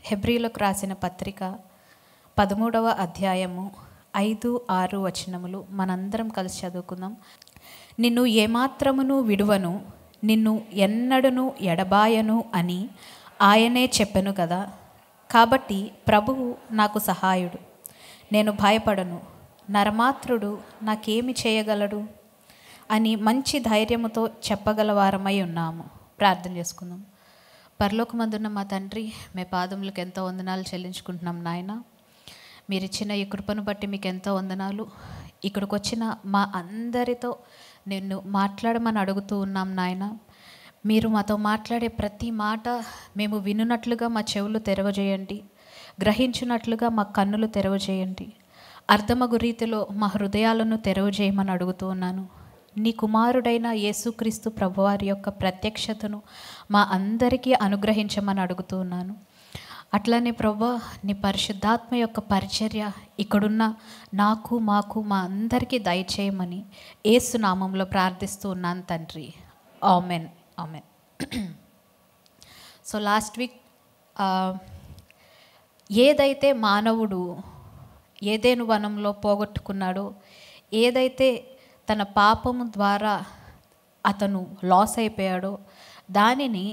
హెబ్రీలకు రాసిన పత్రిక 13వ అధ్యాయము 5, 6 వచనములు మనందరం కలిసి చదువుకుందాం. నిన్ను ఏమాత్రమును విడువను, నిన్ను ఎన్నడను ఎడబాయను అని ఆయనే చెప్పెను కదా. కాబట్టి ప్రభువు నాకు సహాయుడు, నేను భయపడను. నరమాత్రుడు నాకేమి చేయగలడు అని మంచి ధైర్యముతో చెప్పగలవారమై ఉన్నాము. ప్రార్థన చేసుకుందాం. పరలోకమందున్న మా తండ్రి, మీ పాదములకు ఎంతో వందనాలు చెల్లించుకుంటున్నాం నాయన. మీరు ఇచ్చిన ఈ కృపను బట్టి మీకు ఎంతో వందనాలు. ఇక్కడికి వచ్చిన మా అందరితో నిన్ను మాట్లాడమని అడుగుతూ ఉన్నాం నాయన. మీరు మాతో మాట్లాడే ప్రతి మాట మేము వినున్నట్లుగా మా చెవులు తెరవజేయండి, గ్రహించినట్లుగా మా కన్నులు తెరవజేయండి, అర్థమగు రీతిలో మా హృదయాలను తెరవజేయమని అడుగుతూ ఉన్నాను. నీ కుమారుడైన యేసుక్రీస్తు ప్రభువారి యొక్క ప్రత్యక్షతను మా అందరికీ అనుగ్రహించమని అడుగుతూ ఉన్నాను. అట్లనే ప్రభువా, నీ పరిశుద్ధాత్మ యొక్క పరిచర్య ఇక్కడున్న నాకు, మాకు, మా అందరికీ దయచేయమని యేసు నామంలో ప్రార్థిస్తూ ఉన్నాను తండ్రి. Amen, amen. So last week ఏదైతే మానవుడు ఏదెను వనంలో పోగొట్టుకున్నాడో, ఏదైతే తన పాపము ద్వారా అతను లాస్ అయిపోయాడో దానిని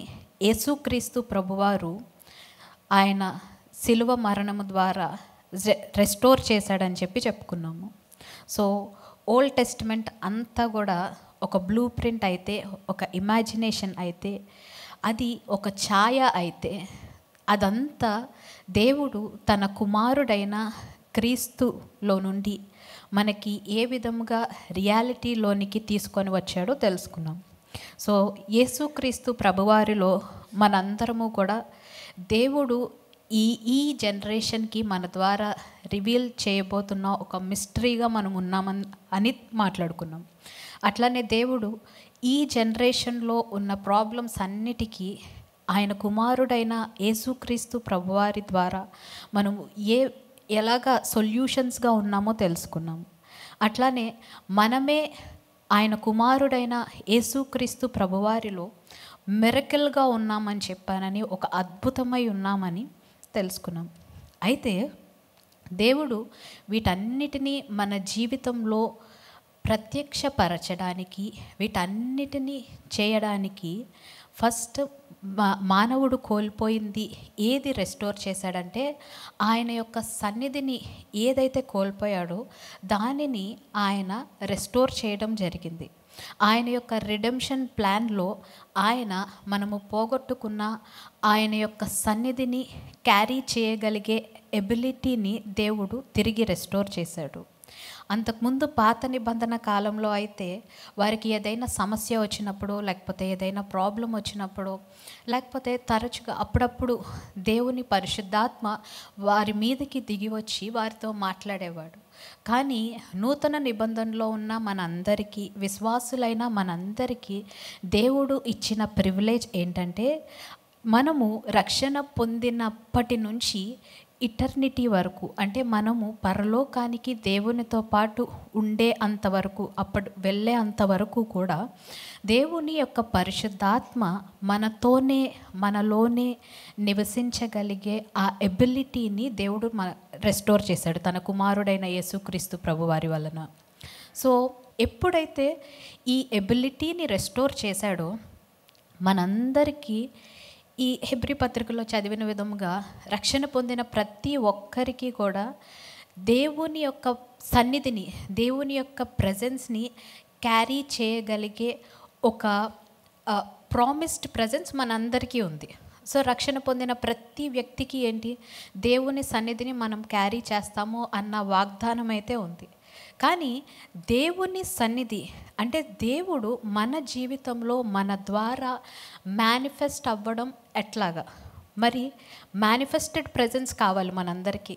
యేసుక్రీస్తు ప్రభువారు ఆయన శిలువ మరణము ద్వారా రెస్టోర్ చేశాడని చెప్పుకున్నాము. సో ఓల్డ్ టెస్టిమెంట్ అంతా కూడా ఒక బ్లూ ప్రింట్ అయితే, ఒక ఇమాజినేషన్ అయితే, అది ఒక ఛాయ అయితే, అదంతా దేవుడు తన కుమారుడైన క్రీస్తులో నుండి మనకి ఏ విధముగా రియాలిటీలోనికి తీసుకొని వచ్చాడో తెలుసుకున్నాం. సో యేసుక్రీస్తు ప్రభువారిలో మనందరము కూడా దేవుడు ఈ జనరేషన్కి మన ద్వారా రివీల్ చేయబోతున్న ఒక మిస్టరీగా మనం ఉన్నామని అని మాట్లాడుకున్నాం. అట్లనే దేవుడు ఈ జనరేషన్లో ఉన్న ప్రాబ్లమ్స్ అన్నిటికీ ఆయన కుమారుడైన యేసుక్రీస్తు ప్రభువారి ద్వారా మనము ఎలాగా సొల్యూషన్స్గా ఉన్నామో తెలుసుకున్నాము. అట్లానే మనమే ఆయన కుమారుడైన యేసుక్రీస్తు ప్రభువారిలో మిరకిల్గా ఉన్నామని చెప్పానని, ఒక అద్భుతమై ఉన్నామని తెలుసుకున్నాం. అయితే దేవుడు వీటన్నిటినీ మన జీవితంలో ప్రత్యక్షపరచడానికి, వీటన్నిటినీ చేయడానికి ఫస్ట్ మానవుడు కోల్పోయింది ఏది రెస్టోర్ చేశాడంటే, ఆయన యొక్క సన్నిధిని ఏదైతే కోల్పోయాడో దానిని ఆయన రెస్టోర్ చేయడం జరిగింది. ఆయన యొక్క రిడెంప్షన్ ప్లాన్లో ఆయన మనము పోగొట్టుకున్న ఆయన యొక్క సన్నిధిని క్యారీ చేయగలిగే ఎబిలిటీని దేవుడు తిరిగి రెస్టోర్ చేశాడు. అంతకుముందు పాత నిబంధన కాలంలో అయితే వారికి ఏదైనా సమస్య వచ్చినప్పుడు, లేకపోతే ఏదైనా ప్రాబ్లం వచ్చినప్పుడు, లేకపోతే తరచుగా అప్పుడప్పుడు దేవుని పరిశుద్ధాత్మ వారి మీదకి దిగి వచ్చి వారితో మాట్లాడేవాడు. కానీ నూతన నిబంధనలో ఉన్న మనందరికీ, విశ్వాసులైన మనందరికీ దేవుడు ఇచ్చిన ప్రివిలేజ్ ఏంటంటే, మనము రక్షణ పొందినప్పటి నుంచి ఇటర్నిటీ వరకు, అంటే మనము పరలోకానికి దేవునితో పాటు ఉండే అంతవరకు, వెళ్ళే అంతవరకు కూడా దేవుని యొక్క పరిశుద్ధాత్మ మనలోనే నివసించగలిగే ఆ ఎబిలిటీని దేవుడు రెస్టోర్ చేశాడు తన కుమారుడైన యేసుక్రీస్తు ప్రభువారి వలన. సో ఎప్పుడైతే ఈ ఎబిలిటీని రెస్టోర్ చేశాడో, మనందరికీ ఈ హెబ్రీ పత్రికలో చదివిన విధముగా రక్షణ పొందిన ప్రతి ఒక్కరికి కూడా దేవుని యొక్క సన్నిధిని, దేవుని యొక్క ప్రెజెన్స్ని క్యారీ చేయగలిగే ఒక ప్రామిస్డ్ ప్రెజెన్స్ మనందరికీ ఉంది. సో రక్షణ పొందిన ప్రతి వ్యక్తికి ఏంటి, దేవుని సన్నిధిని మనం క్యారీ చేస్తాము అన్న వాగ్దానం అయితే ఉంది. కానీ దేవుని సన్నిధి అంటే దేవుడు మన జీవితంలో మన ద్వారా మేనిఫెస్ట్ అవ్వడం ఎట్లాగా? మరి మేనిఫెస్టెడ్ ప్రెజెన్స్ కావాలి మనందరికీ.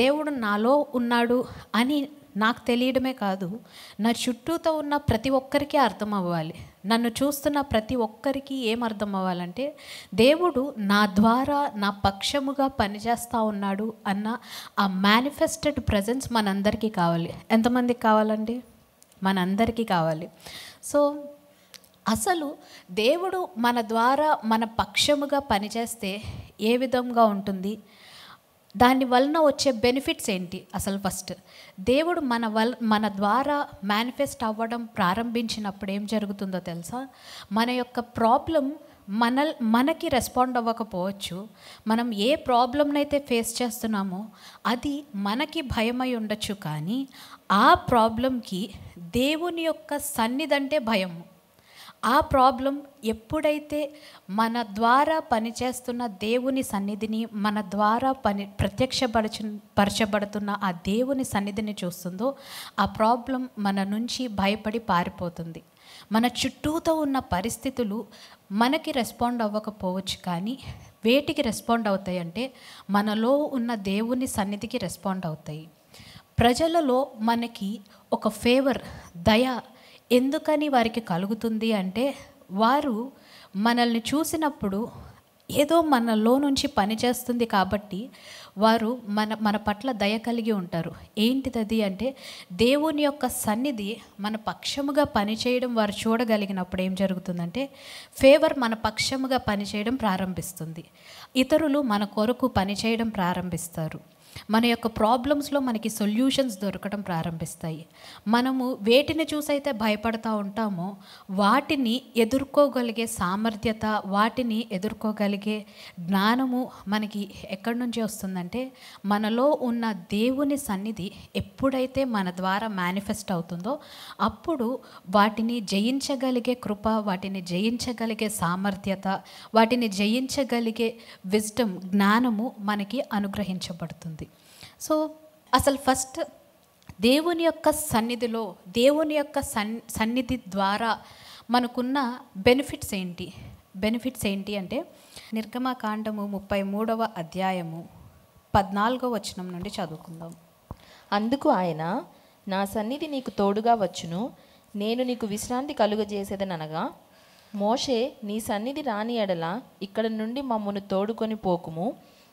దేవుడు నాలో ఉన్నాడు అని నాకు తెలియడమే కాదు, నా చుట్టూతో ఉన్న ప్రతి ఒక్కరికి అర్థం అవ్వాలి. నన్ను చూస్తున్న ప్రతి ఒక్కరికి ఏం అర్థం అవ్వాలంటే, దేవుడు నా ద్వారా నా పక్షముగా పనిచేస్తూ ఉన్నాడు అన్న ఆ మేనిఫెస్టెడ్ ప్రెజెన్స్ మనందరికీ కావాలి. ఎంతమందికి కావాలండి? మనందరికీ కావాలి. సో అసలు దేవుడు మన ద్వారా మన పక్షముగా పనిచేస్తే ఏ విధంగా ఉంటుంది, దాని వలన వచ్చే బెనిఫిట్స్ ఏంటి? అసలు ఫస్ట్ దేవుడు మన ద్వారా మేనిఫెస్ట్ అవ్వడం ప్రారంభించినప్పుడు ఏం జరుగుతుందో తెలుసా? మన యొక్క ప్రాబ్లం మనకి రెస్పాండ్ అవ్వకపోవచ్చు. మనం ఏ ప్రాబ్లంనైతే ఫేస్ చేస్తున్నామో అది మనకి భయమై ఉండొచ్చు, కానీ ఆ ప్రాబ్లంకి దేవుని యొక్క సన్నిధంటే భయము. ఆ ప్రాబ్లం ఎప్పుడైతే మన ద్వారా పనిచేస్తున్న దేవుని సన్నిధిని, మన ద్వారా పరచబడుతున్న ఆ దేవుని సన్నిధిని చూస్తుందో, ఆ ప్రాబ్లం మన నుంచి భయపడి పారిపోతుంది. మన చుట్టూతో ఉన్న పరిస్థితులు మనకి రెస్పాండ్ అవ్వకపోవచ్చు, కానీ వేటికి రెస్పాండ్ అవుతాయి అంటే మనలో ఉన్న దేవుని సన్నిధికి రెస్పాండ్ అవుతాయి. ప్రజలలో మనకి ఒక ఫేవర్, దయ ఎందుకని వారికి కలుగుతుంది అంటే, వారు మనల్ని చూసినప్పుడు ఏదో మనలో నుంచి పనిచేస్తుంది కాబట్టి వారు మన పట్ల దయ కలిగి ఉంటారు. ఏంటిది అంటే, దేవుని యొక్క సన్నిధి మన పక్షముగా పనిచేయడం వారు చూడగలిగినప్పుడు ఏం జరుగుతుందంటే, ఫేవర్ మన పక్షముగా పనిచేయడం ప్రారంభిస్తుంది. ఇతరులు మన కొరకు పనిచేయడం ప్రారంభిస్తారు. మన యొక్క ప్రాబ్లమ్స్లో మనకి సొల్యూషన్స్ దొరకడం ప్రారంభిస్తాయి. మనము వేటిని చూసైతే భయపడతా ఉంటామో వాటిని ఎదుర్కోగలిగే సామర్థ్యత, వాటిని ఎదుర్కోగలిగే జ్ఞానము మనకి ఎక్కడి నుంచి వస్తుందంటే, మనలో ఉన్న దేవుని సన్నిధి ఎప్పుడైతే మన ద్వారా మేనిఫెస్ట్ అవుతుందో అప్పుడు వాటిని జయించగలిగే కృప, వాటిని జయించగలిగే సామర్థ్యత, వాటిని జయించగలిగే విజ్డమ్, జ్ఞానము మనకి అనుగ్రహించబడుతుంది. సో అసలు ఫస్ట్ దేవుని యొక్క సన్నిధిలో, దేవుని యొక్క సన్నిధి ద్వారా మనకున్న బెనిఫిట్స్ ఏంటి అంటే, నిర్గమకాండము 33వ అధ్యాయము 14వ వచనం నుండి చదువుకుందాం. అందుకు ఆయన, నా సన్నిధి నీకు తోడుగా వచ్చును, నేను నీకు విశ్రాంతి కలుగజేసేదనగా, మోషే, నీ సన్నిధి రాని ఎడల ఇక్కడ నుండి మమ్మను తోడుకొని పోకుము,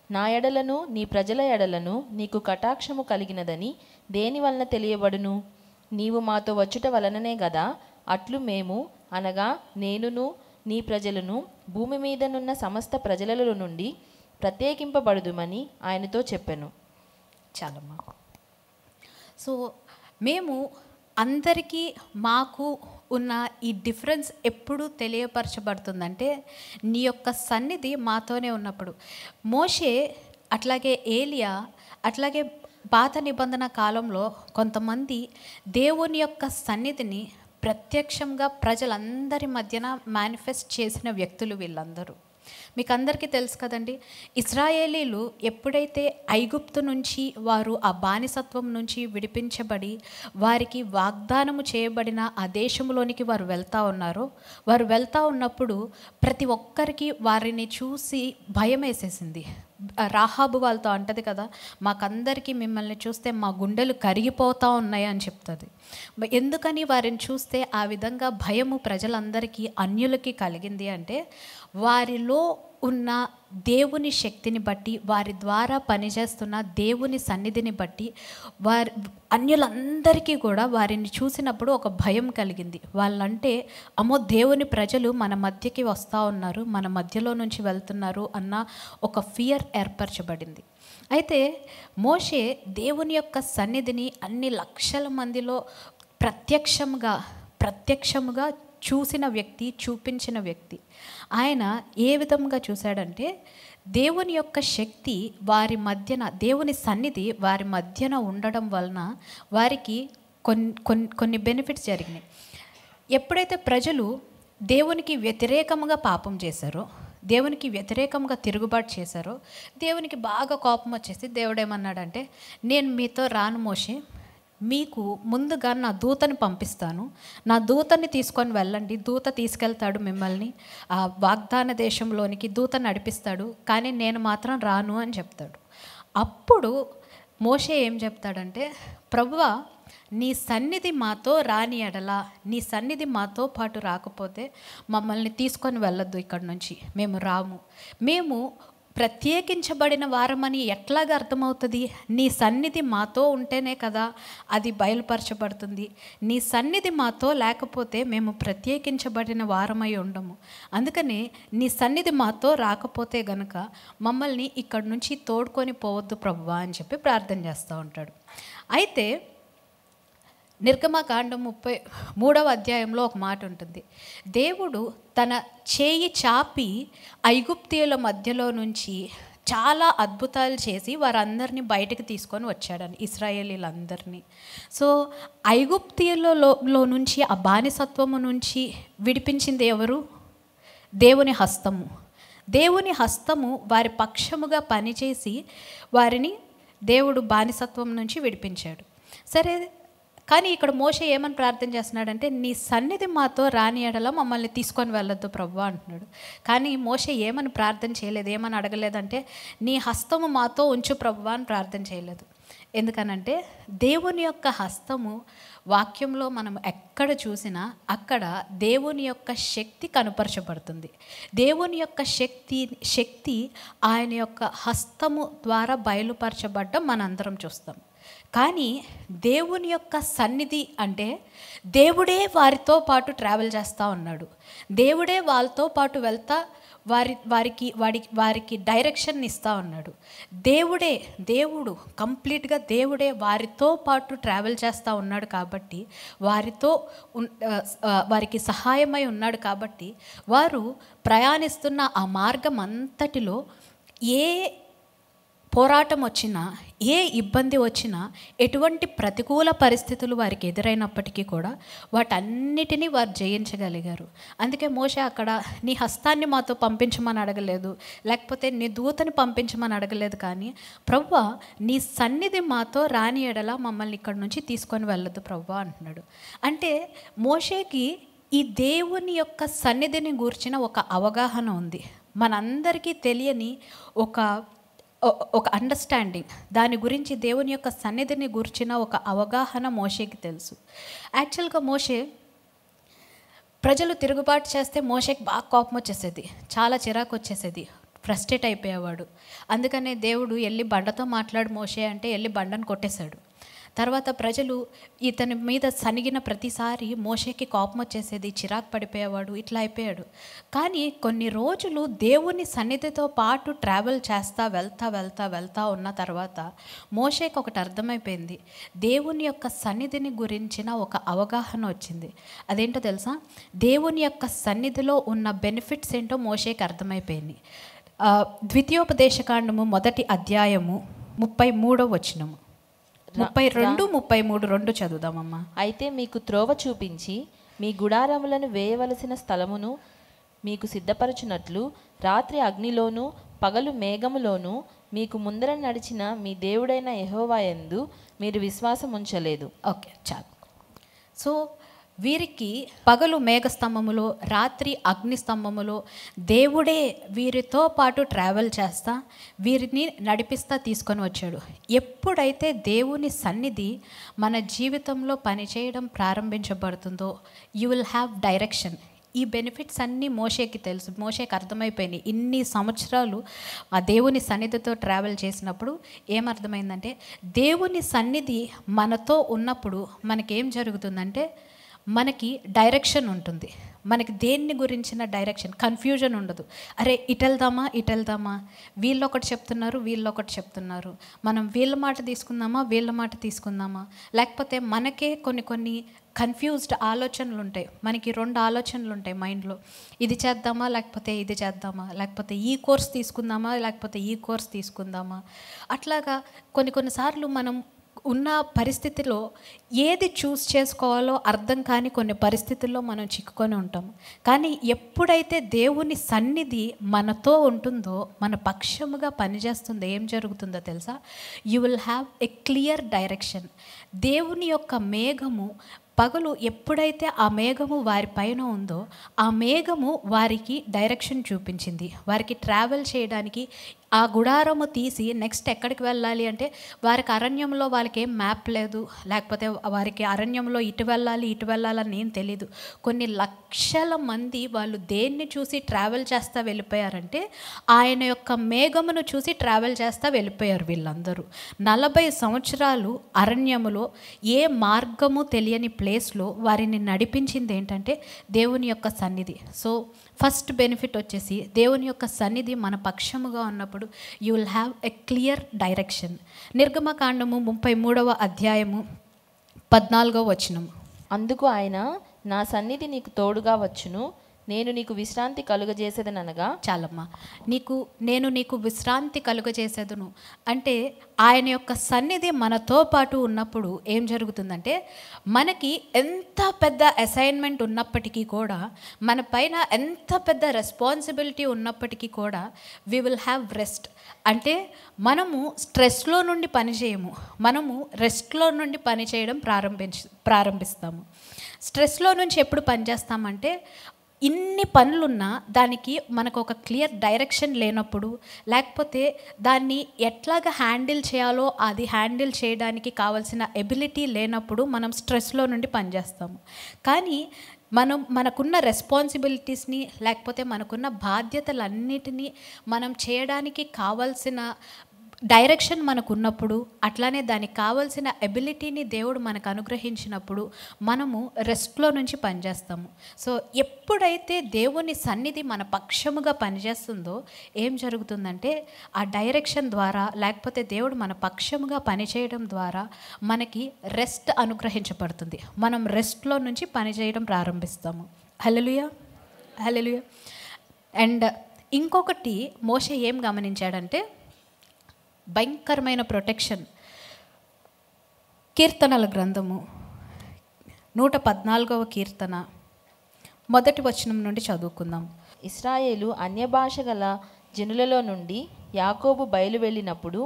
నా ఎడలను నీ ప్రజల ఎడలను నీకు కటాక్షము కలిగినదని దేని వలన తెలియబడును? నీవు మాతో వచ్చుట వలననే గదా అట్లు మేము, అనగా నేనును నీ ప్రజలను భూమి మీదనున్న సమస్త ప్రజలలో నుండి ప్రత్యేకింపబడుదుమని ఆయనతో చెప్పెను. చాలమ్మా. సో మేము అందరికీ మాకు ఉన్న ఈ డిఫరెన్స్ ఎప్పుడు తెలియపరచబడుతుందంటే, నీ యొక్క సన్నిధి మాతోనే ఉన్నప్పుడు. మోషే, అట్లాగే ఏలియా, అట్లాగే పాత నిబంధన కాలంలో కొంతమంది దేవుని యొక్క సన్నిధిని ప్రత్యక్షంగా ప్రజలందరి మధ్యన మేనిఫెస్ట్ చేసిన వ్యక్తులు వీళ్ళందరూ. మీకు అందరికీ తెలుసు కదండి, ఇశ్రాయేలీలు ఎప్పుడైతే ఐగుప్తు నుంచి వారు ఆ బానిసత్వం నుంచి విడిపించబడి వారికి వాగ్దానము చేయబడిన ఆ దేశంలోనికి వారు వెళ్తా ఉన్నప్పుడు ప్రతి ఒక్కరికి వారిని చూసి భయం వేసేసింది. రాహాబు వాళ్ళతో అంటది కదా, మాకందరికీ మిమ్మల్ని చూస్తే మా గుండెలు కరిగిపోతూ ఉన్నాయి అని చెప్తుంది. ఎందుకని వారిని చూస్తే ఆ విధంగా భయము ప్రజలందరికీ, అన్యులకి కలిగింది అంటే, వారిలో ఉన్న దేవుని శక్తిని బట్టి, వారి ద్వారా పనిచేస్తున్న దేవుని సన్నిధిని బట్టి అన్యులందరికీ కూడా వారిని చూసినప్పుడు ఒక భయం కలిగింది. వాళ్ళంటే, అమ్మో దేవుని ప్రజలు మన మధ్యకి వస్తూ ఉన్నారు, మన మధ్యలో నుంచి వెళ్తున్నారు అన్న ఒక ఫియర్ ఏర్పరచబడింది. అయితే మోషే దేవుని యొక్క సన్నిధిని అన్ని లక్షల మందిలో ప్రత్యక్షముగా చూసిన వ్యక్తి, చూపించిన వ్యక్తి. ఆయన ఏ విధంగా చూశాడంటే, దేవుని యొక్క శక్తి వారి మధ్యన, దేవుని సన్నిధి వారి మధ్యన ఉండడం వలన వారికి కొన్ని బెనిఫిట్స్ జరిగినాయి. ఎప్పుడైతే ప్రజలు దేవునికి వ్యతిరేకంగా పాపం చేశారో, దేవునికి వ్యతిరేకంగా తిరుగుబాటు చేశారో, దేవునికి బాగా కోపం వచ్చేసి దేవుడు ఏమన్నాడంటే, నేను మీతో రాను మోషే, మీకు ముందుగా నా దూతని పంపిస్తాను, నా దూతని తీసుకొని వెళ్ళండి, దూత తీసుకెళ్తాడు మిమ్మల్ని ఆ వాగ్దాన దేశంలోనికి, దూత నడిపిస్తాడు, కానీ నేను మాత్రం రాను అని చెప్తాడు. అప్పుడు మోషే ఏం చెప్తాడంటే, ప్రభువా, నీ సన్నిధి మాతో రాని ఎడలా, నీ సన్నిధి మాతో పాటు రాకపోతే మమ్మల్ని తీసుకొని వెళ్ళొద్దు, ఇక్కడి నుంచి మేము రాము, మేము ప్రత్యేకించబడిన వారమని ఎట్లాగా అర్థమవుతుంది? నీ సన్నిధి మాతో ఉంటేనే కదా అది బయలుపరచబడుతుంది. నీ సన్నిధి మాతో లేకపోతే మేము ప్రత్యేకించబడిన వారమై ఉండము. అందుకనే నీ సన్నిధి మాతో రాకపోతే గనుక మమ్మల్ని ఇక్కడి నుంచి తోడుకొని పోవద్దు ప్రభువా అని చెప్పి ప్రార్థన చేస్తూ ఉంటాడు. అయితే నిర్గమకాండం 33వ అధ్యాయంలో ఒక మాట ఉంటుంది. దేవుడు తన చేయి చాపి ఐగుప్తీయుల మధ్యలో నుంచి చాలా అద్భుతాలు చేసి వారందరినీ బయటకు తీసుకొని వచ్చాడని, ఇశ్రాయేలీలందరినీ. సో ఐగుప్తీయులలో నుంచి, ఆ బానిసత్వము నుంచి విడిపించింది ఎవరు? దేవుని హస్తము. దేవుని హస్తము వారి పక్షముగా పనిచేసి వారిని దేవుడు బానిసత్వం నుంచి విడిపించాడు. సరే, కానీ ఇక్కడ మోషే ఏమని ప్రార్థన చేస్తున్నాడంటే, నీ సన్నిధి మాతో రాని ఎడల మమ్మల్ని తీసుకొని వెళ్ళొద్దు ప్రభువా అంటున్నాడు. కానీ మోషే ఏమని ప్రార్థన చేయలేదు, ఏమని అడగలేదంటే, నీ హస్తము మాతో ఉంచు ప్రభువా అని ప్రార్థన చేయలేదు. ఎందుకనంటే దేవుని యొక్క హస్తము వాక్యంలో మనం ఎక్కడ చూసినా అక్కడ దేవుని యొక్క శక్తి కనుపరచబడుతుంది. దేవుని యొక్క శక్తి ఆయన యొక్క హస్తము ద్వారా బయలుపరచబడ్డం మనందరం చూస్తాం. కానీ దేవుని యొక్క సన్నిధి అంటే దేవుడే వారితో పాటు ట్రావెల్ చేస్తూ ఉన్నాడు. దేవుడే వాళ్ళతో పాటు వెళ్తా వారికి డైరెక్షన్ ఇస్తూ ఉన్నాడు. దేవుడు కంప్లీట్గా దేవుడే వారితో పాటు ట్రావెల్ చేస్తూ ఉన్నాడు. కాబట్టి వారికి సహాయమై ఉన్నాడు. కాబట్టి వారు ప్రయాణిస్తున్న ఆ మార్గం అంతటిలో ఏ పోరాటం వచ్చినా, ఏ ఇబ్బంది వచ్చినా, ఎటువంటి ప్రతికూల పరిస్థితులు వారికి ఎదురైనప్పటికీ కూడా వాటన్నిటినీ వారు జయించగలిగారు. అందుకే మోషే అక్కడ నీ హస్తాన్ని మాతో పంపించమని అడగలేదు, లేకపోతే నీ దూతని పంపించమని అడగలేదు. కానీ ప్రభువా నీ సన్నిధి మాతో రాని ఎడల మమ్మల్ని ఇక్కడి నుంచి తీసుకొని వెళ్ళదు ప్రభువా అంటున్నాడు. అంటే మోషేకి ఈ దేవుని యొక్క సన్నిధిని గూర్చిన ఒక అవగాహన ఉంది. మనందరికీ తెలియని ఒక అండర్స్టాండింగ్, దాని గురించి దేవుని యొక్క సన్నిధిని గురించిన ఒక అవగాహన మోషేకి తెలుసు. యాక్చువల్గా మోషే ప్రజలు తిరుగుబాటు చేస్తే మోషేకి బాగా కోపం వచ్చేసేది, చాలా చిరాకు వచ్చేసేది, ఫ్రస్ట్రేట్ అయిపోయేవాడు. అందుకనే దేవుడు వెళ్ళి బండతో మాట్లాడు మోషే అంటే వెళ్ళి బండను కొట్టేశాడు. తర్వాత ప్రజలు ఇతని మీద సనిగిన ప్రతిసారి మోషేకి కోపం వచ్చేసేది, చిరాకు పడిపోయేవాడు, ఇట్లా అయిపోయాడు. కానీ కొన్ని రోజులు దేవుని సన్నిధితో పాటు ట్రావెల్ చేస్తా వెళ్తా ఉన్న తర్వాత మోషేకి ఒకటి అర్థమైపోయింది. దేవుని యొక్క సన్నిధిని గురించిన ఒక అవగాహన వచ్చింది. అదేంటో తెలుసా? దేవుని యొక్క సన్నిధిలో ఉన్న బెనిఫిట్స్ ఏంటో మోషేకి అర్థమైపోయింది. ద్వితీయోపదేశకాండము 1వ అధ్యాయము 33వ వచనము, 32, 33 రెండు చదువుదామమ్మా. అయితే మీకు త్రోవ చూపించి మీ గుడారములను వేయవలసిన స్థలమును మీకు సిద్ధపరచునట్లు రాత్రి అగ్నిలోను పగలు మేఘములోను మీకు ముందర నడిచిన మీ దేవుడైన యెహోవా యందు మీరు విశ్వాసం ఉంచలేదు. ఓకే, చాలు. సో వీరికి పగలు మేఘస్తంభములో, రాత్రి అగ్నిస్తంభములో దేవుడే వీరితో పాటు ట్రావెల్ చేస్తా వీరిని నడిపిస్తా తీసుకొని వచ్చాడు. ఎప్పుడైతే దేవుని సన్నిధి మన జీవితంలో పనిచేయడం ప్రారంభించబడుతుందో యూ విల్ హ్యావ్ డైరెక్షన్. ఈ బెనిఫిట్స్ అన్నీ మోషేకి తెలుసు, మోషేకి అర్థమైపోయినాయి. ఇన్ని సంవత్సరాలు ఆ దేవుని సన్నిధితో ట్రావెల్ చేసినప్పుడు ఏమర్థమైందంటే, దేవుని సన్నిధి మనతో ఉన్నప్పుడు మనకేం జరుగుతుందంటే మనకి డైరెక్షన్ ఉంటుంది. మనకి దేన్ని గురించిన డైరెక్షన్, కన్ఫ్యూజన్ ఉండదు. అరే ఇటు వెళ్దామా, వీళ్ళొకటి చెప్తున్నారు, మనం వీళ్ళ మాట తీసుకుందామా, లేకపోతే మనకే కొన్ని కన్ఫ్యూజ్డ్ ఆలోచనలు ఉంటాయి. మనకి 2 ఆలోచనలు ఉంటాయి మైండ్లో, ఇది చేద్దామా లేకపోతే ఇది చేద్దామా, లేకపోతే ఈ కోర్స్ తీసుకుందామా లేకపోతే ఈ కోర్స్ తీసుకుందామా. అట్లాగా కొన్నిసార్లు మనం ఉన్న పరిస్థితిలో ఏది చూస్ చేసుకోవాలో అర్థం కాని కొన్ని పరిస్థితుల్లో మనం చిక్కుకొని ఉంటాం. కానీ ఎప్పుడైతే దేవుని సన్నిధి మనతో ఉంటుందో, మన పక్షముగా పనిచేస్తుందో ఏం జరుగుతుందో తెలుసా? You will have a clear direction. దేవుని యొక్క మేఘము పగలు ఎప్పుడైతే ఆ మేఘము వారి పైన ఉందో ఆ మేఘము వారికి డైరెక్షన్ చూపించింది, వారికి ట్రావెల్ చేయడానికి ఆ గుడారము తీసి నెక్స్ట్ ఎక్కడికి వెళ్ళాలి అంటే వారికి అరణ్యంలో వాళ్ళకి ఏం మ్యాప్ లేదు, లేకపోతే వారికి అరణ్యంలో ఇటు వెళ్ళాలని ఏం తెలీదు. కొన్ని లక్షల మంది వాళ్ళు దేన్ని చూసి ట్రావెల్ చేస్తూ వెళ్ళిపోయారంటే ఆయన యొక్క మేఘమును చూసి ట్రావెల్ చేస్తూ వెళ్ళిపోయారు వీళ్ళందరూ. 40 సంవత్సరాలు అరణ్యములో ఏ మార్గము తెలియని ప్లేస్లో వారిని నడిపించింది ఏంటంటే దేవుని యొక్క సన్నిధి. సో ఫస్ట్ బెనిఫిట్ వచ్చేసి దేవుని యొక్క సన్నిధి మన పక్షముగా ఉన్నప్పుడు you will have a clear direction. నిర్గమకాండము 33వ అధ్యాయము 14వ వచనం. అందుకు ఆయన, నా సన్నిధి నీకు తోడుగా వచ్చును, నేను నీకు విశ్రాంతి కలుగజేసేదనగా. చాలమ్మా, నేను నీకు విశ్రాంతి కలుగజేసేదును అంటే ఆయన యొక్క సన్నిధి మనతో పాటు ఉన్నప్పుడు ఏం జరుగుతుందంటే మనకి ఎంత పెద్ద అసైన్మెంట్ ఉన్నప్పటికీ కూడా, మన పైన ఎంత పెద్ద రెస్పాన్సిబిలిటీ ఉన్నప్పటికీ కూడా వి విల్ హ్యావ్ రెస్ట్. అంటే మనము స్ట్రెస్లో నుండి పనిచేయము, మనము రెస్ట్లో నుండి పనిచేయడం ప్రారంభిస్తాము. స్ట్రెస్లో నుంచి ఎప్పుడు పనిచేస్తామంటే ఇన్ని పనులున్నా దానికి మనకు ఒక క్లియర్ డైరెక్షన్ లేనప్పుడు, లేకపోతే దాన్ని ఎట్లాగా హ్యాండిల్ చేయాలో అది హ్యాండిల్ చేయడానికి కావాల్సిన ఎబిలిటీ లేనప్పుడు మనం స్ట్రెస్లో నుండి పనిచేస్తాము. కానీ మనకున్న రెస్పాన్సిబిలిటీస్ని, లేకపోతే మనకున్న బాధ్యతలన్నిటినీ మనం చేయడానికి కావాల్సిన డైరెక్షన్ మనకు ఉన్నప్పుడు, అట్లానే దానికి కావాల్సిన ఎబిలిటీని దేవుడు మనకు అనుగ్రహించినప్పుడు మనము రెస్ట్లో నుంచి పనిచేస్తాము. సో ఎప్పుడైతే దేవుని సన్నిధి మన పక్షముగా పనిచేస్తుందో ఏం జరుగుతుందంటే ఆ డైరెక్షన్ ద్వారా, లేకపోతే దేవుడు మన పక్షముగా పనిచేయడం ద్వారా మనకి రెస్ట్ అనుగ్రహించబడుతుంది. మనం రెస్ట్లో నుంచి పనిచేయడం ప్రారంభిస్తాము. హల్లెలూయా, హల్లెలూయా. అండ్ ఇంకొకటి మోషే ఏం గమనించాడంటే భయంకరమైన ప్రొటెక్షన్. కీర్తనల గ్రంథము 114వ కీర్తన 1వ వచనం నుండి చదువుకుందాం. ఇశ్రాయేలు అన్యభాష గల జనులలో నుండి యాకోబు బయలు వెళ్ళినప్పుడు